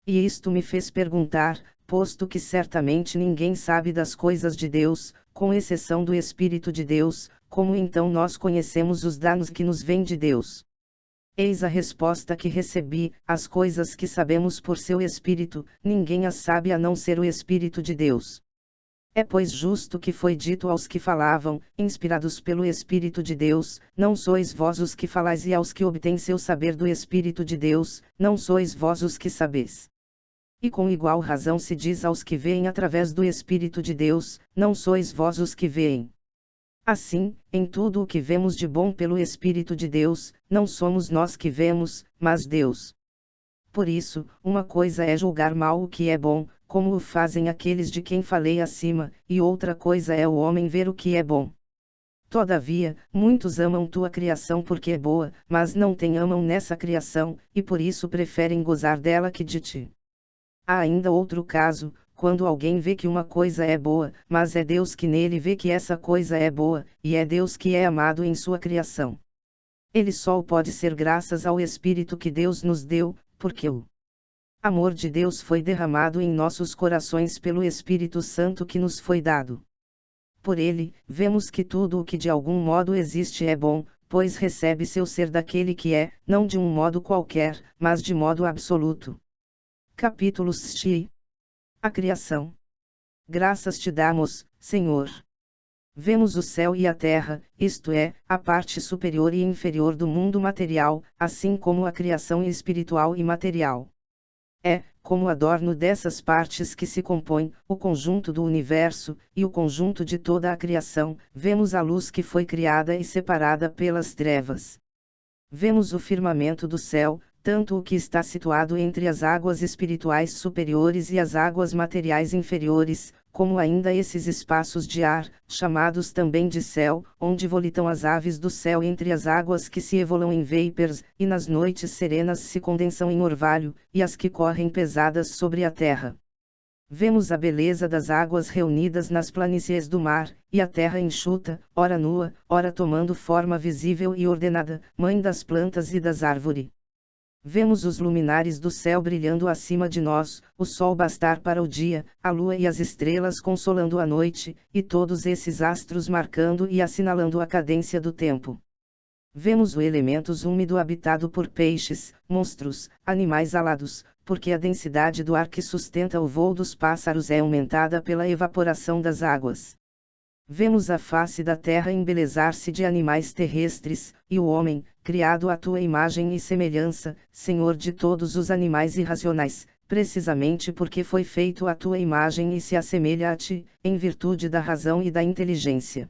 E isto me fez perguntar, posto que certamente ninguém sabe das coisas de Deus, com exceção do Espírito de Deus, como então nós conhecemos os danos que nos vêm de Deus? Eis a resposta que recebi: as coisas que sabemos por seu Espírito, ninguém as sabe a não ser o Espírito de Deus. É pois justo que foi dito aos que falavam, inspirados pelo Espírito de Deus, não sois vós os que falais, e aos que obtêm seu saber do Espírito de Deus, não sois vós os que sabeis. E com igual razão se diz aos que veem através do Espírito de Deus, não sois vós os que veem. Assim, em tudo o que vemos de bom pelo Espírito de Deus, não somos nós que vemos, mas Deus. Por isso, uma coisa é julgar mal o que é bom, como o fazem aqueles de quem falei acima, e outra coisa é o homem ver o que é bom. Todavia, muitos amam tua criação porque é boa, mas não te amam nessa criação, e por isso preferem gozar dela que de ti. Há ainda outro caso, quando alguém vê que uma coisa é boa, mas é Deus que nele vê que essa coisa é boa, e é Deus que é amado em sua criação. Ele só pode ser graças ao Espírito que Deus nos deu, porque o amor de Deus foi derramado em nossos corações pelo Espírito Santo que nos foi dado. Por ele, vemos que tudo o que de algum modo existe é bom, pois recebe seu ser daquele que é, não de um modo qualquer, mas de modo absoluto. Capítulo XXI. A criação. Graças te damos, Senhor. Vemos o céu e a terra, isto é, a parte superior e inferior do mundo material, assim como a criação espiritual e material. É, como adorno dessas partes que se compõem, o conjunto do universo, e o conjunto de toda a criação, vemos a luz que foi criada e separada pelas trevas. Vemos o firmamento do céu, tanto o que está situado entre as águas espirituais superiores e as águas materiais inferiores, como ainda esses espaços de ar, chamados também de céu, onde volitam as aves do céu entre as águas que se evoluem em vapors, e nas noites serenas se condensam em orvalho, e as que correm pesadas sobre a terra. Vemos a beleza das águas reunidas nas planícies do mar, e a terra enxuta, ora nua, ora tomando forma visível e ordenada, mãe das plantas e das árvores. Vemos os luminares do céu brilhando acima de nós, o sol bastar para o dia, a lua e as estrelas consolando a noite, e todos esses astros marcando e assinalando a cadência do tempo. Vemos o elementos úmido habitado por peixes, monstros, animais alados, porque a densidade do ar que sustenta o voo dos pássaros é aumentada pela evaporação das águas. Vemos a face da terra embelezar-se de animais terrestres, e o homem, criado à tua imagem e semelhança, Senhor de todos os animais irracionais, precisamente porque foi feito à tua imagem e se assemelha a ti, em virtude da razão e da inteligência.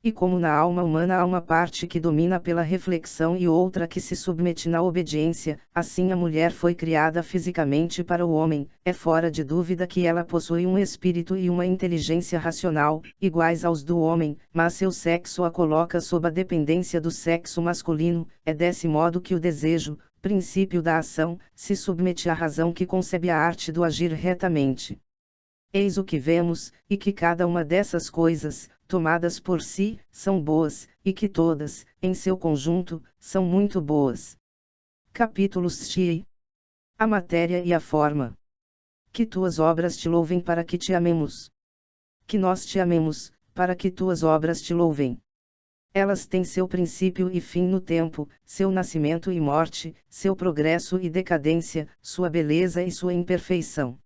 E como na alma humana há uma parte que domina pela reflexão e outra que se submete na obediência, assim a mulher foi criada fisicamente para o homem, é fora de dúvida que ela possui um espírito e uma inteligência racional, iguais aos do homem, mas seu sexo a coloca sob a dependência do sexo masculino, é desse modo que o desejo, princípio da ação, se submete à razão que concebe a arte do agir retamente. Eis o que vemos, e que cada uma dessas coisas, tomadas por si, são boas, e que todas, em seu conjunto, são muito boas. Capítulos Xi. A matéria e a forma. Que tuas obras te louvem para que te amemos. Que nós te amemos, para que tuas obras te louvem. Elas têm seu princípio e fim no tempo, seu nascimento e morte, seu progresso e decadência, sua beleza e sua imperfeição.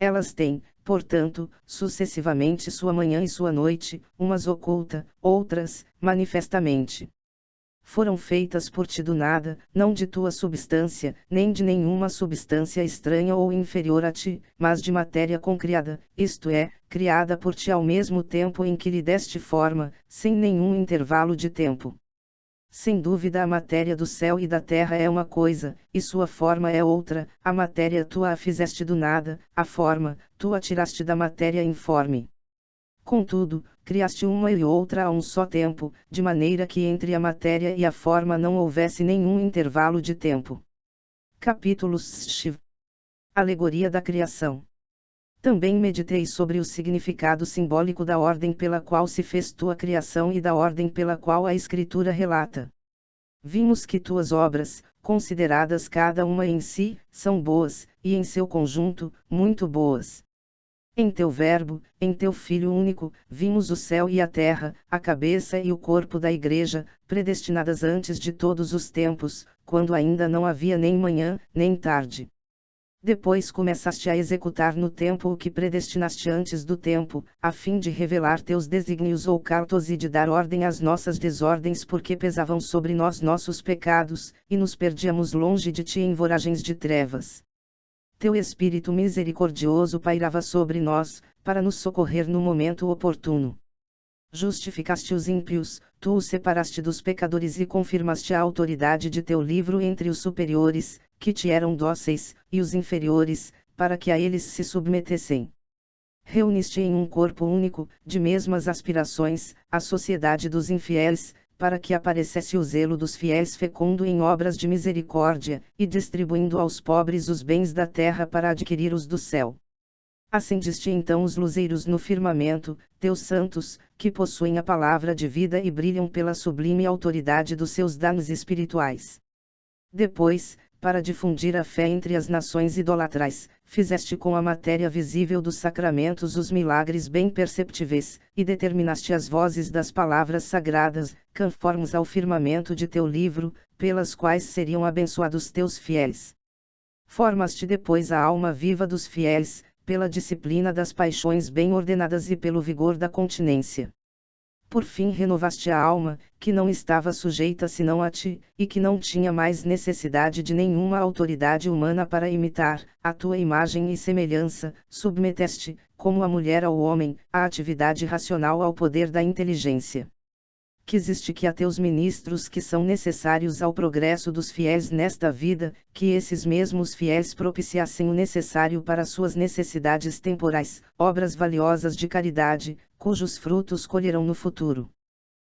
Elas têm, portanto, sucessivamente sua manhã e sua noite, umas oculta, outras, manifestamente. Foram feitas por ti do nada, não de tua substância, nem de nenhuma substância estranha ou inferior a ti, mas de matéria concriada, isto é, criada por ti ao mesmo tempo em que lhe deste forma, sem nenhum intervalo de tempo. Sem dúvida a matéria do céu e da terra é uma coisa, e sua forma é outra, a matéria tu a fizeste do nada, a forma, tu a tiraste da matéria informe. Contudo, criaste uma e outra a um só tempo, de maneira que entre a matéria e a forma não houvesse nenhum intervalo de tempo. Capítulos Shiv. Alegoria da criação. Também meditei sobre o significado simbólico da ordem pela qual se fez tua criação e da ordem pela qual a Escritura relata. Vimos que tuas obras, consideradas cada uma em si, são boas, e em seu conjunto, muito boas. Em teu Verbo, em teu Filho único, vimos o céu e a terra, a cabeça e o corpo da Igreja, predestinadas antes de todos os tempos, quando ainda não havia nem manhã, nem tarde. Depois começaste a executar no tempo o que predestinaste antes do tempo, a fim de revelar teus desígnios ocultos e de dar ordem às nossas desordens porque pesavam sobre nós nossos pecados, e nos perdíamos longe de ti em voragens de trevas. Teu Espírito misericordioso pairava sobre nós, para nos socorrer no momento oportuno. Justificaste os ímpios, tu os separaste dos pecadores e confirmaste a autoridade de teu livro entre os superiores, que te eram dóceis, e os inferiores, para que a eles se submetessem. Reuniste em um corpo único, de mesmas aspirações, a sociedade dos infiéis, para que aparecesse o zelo dos fiéis fecundo em obras de misericórdia, e distribuindo aos pobres os bens da terra para adquirir os do céu. Acendeste então os luzeiros no firmamento, teus santos, que possuem a palavra de vida e brilham pela sublime autoridade dos seus danos espirituais. Depois, para difundir a fé entre as nações idolatrais, fizeste com a matéria visível dos sacramentos os milagres bem perceptíveis, e determinaste as vozes das palavras sagradas, conformes ao firmamento de teu livro, pelas quais seriam abençoados teus fiéis. Formaste depois a alma viva dos fiéis, pela disciplina das paixões bem ordenadas e pelo vigor da continência. Por fim renovaste a alma, que não estava sujeita senão a ti, e que não tinha mais necessidade de nenhuma autoridade humana para imitar, a tua imagem e semelhança, submeteste, como a mulher ao homem, a atividade racional ao poder da inteligência. Quiseste que a teus ministros que são necessários ao progresso dos fiéis nesta vida, que esses mesmos fiéis propiciassem o necessário para suas necessidades temporais, obras valiosas de caridade, cujos frutos colherão no futuro.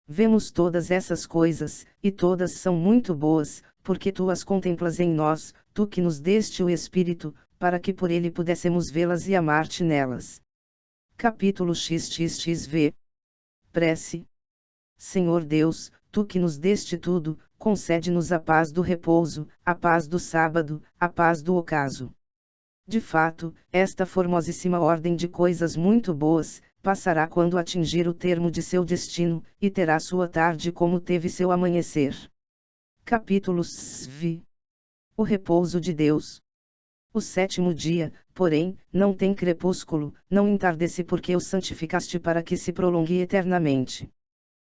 Vemos todas essas coisas, e todas são muito boas, porque tu as contemplas em nós, tu que nos deste o Espírito, para que por ele pudéssemos vê-las e amar-te nelas. Capítulo XXXV. Prece. Senhor Deus, tu que nos deste tudo, concede-nos a paz do repouso, a paz do sábado, a paz do ocaso. De fato, esta formosíssima ordem de coisas muito boas, passará quando atingir o termo de seu destino, e terá sua tarde como teve seu amanhecer. Capítulo 6. O repouso de Deus. O sétimo dia, porém, não tem crepúsculo, não entardece porque o santificaste para que se prolongue eternamente.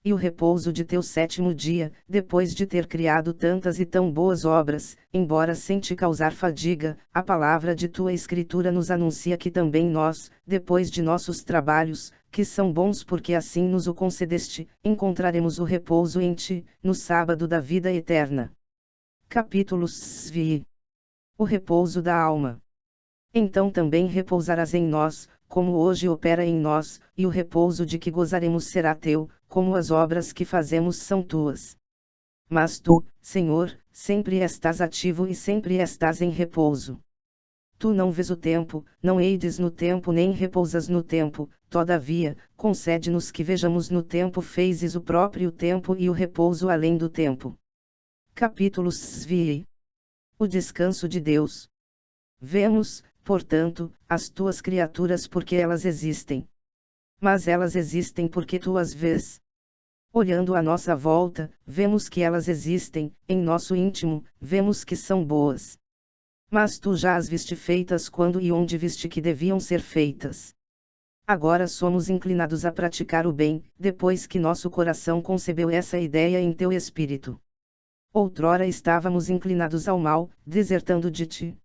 E o repouso de teu sétimo dia, depois de ter criado tantas e tão boas obras, embora sem te causar fadiga, a palavra de tua escritura nos anuncia que também nós, depois de nossos trabalhos, que são bons porque assim nos o concedeste, encontraremos o repouso em ti, no sábado da vida eterna. Capítulo 6. O repouso da alma. Então também repousarás em nós, como hoje opera em nós, e o repouso de que gozaremos será teu, como as obras que fazemos são tuas. Mas tu, Senhor, sempre estás ativo e sempre estás em repouso. Tu não vês o tempo, não eides no tempo nem repousas no tempo, todavia, concede-nos que vejamos no tempo, fezes o próprio tempo e o repouso além do tempo. Capítulo 6. O descanso de Deus. Vemos, portanto, as tuas criaturas porque elas existem. Mas elas existem porque tu as vês. Olhando à nossa volta, vemos que elas existem, em nosso íntimo, vemos que são boas. Mas tu já as viste feitas quando e onde viste que deviam ser feitas. Agora somos inclinados a praticar o bem, depois que nosso coração concebeu essa ideia em teu espírito. Outrora estávamos inclinados ao mal, desertando de ti.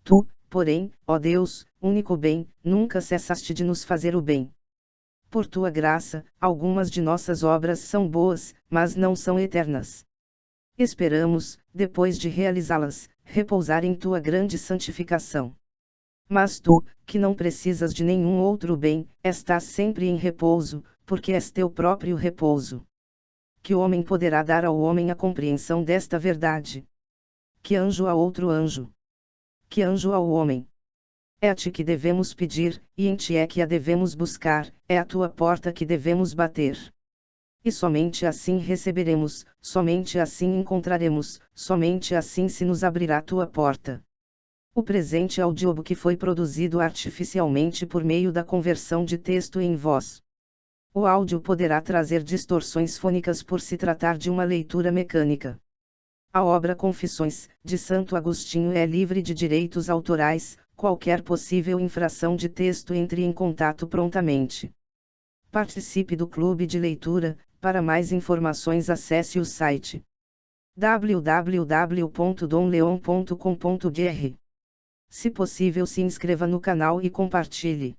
Tu, porém, ó Deus, único bem, nunca cessaste de nos fazer o bem. Por tua graça, algumas de nossas obras são boas, mas não são eternas. Esperamos, depois de realizá-las, repousar em tua grande santificação. Mas tu, que não precisas de nenhum outro bem, estás sempre em repouso, porque és teu próprio repouso. Que homem poderá dar ao homem a compreensão desta verdade? Que anjo a outro anjo? Que anjo ao homem? É a ti que devemos pedir, e em ti é que a devemos buscar, é a tua porta que devemos bater. E somente assim receberemos, somente assim encontraremos, somente assim se nos abrirá tua porta. O presente audiobook que foi produzido artificialmente por meio da conversão de texto em voz. O áudio poderá trazer distorções fônicas por se tratar de uma leitura mecânica. A obra Confissões, de Santo Agostinho é livre de direitos autorais, qualquer possível infração de texto entre em contato prontamente. Participe do clube de leitura, para mais informações acesse o site www.domleon.com.br. Se possível, se inscreva no canal e compartilhe.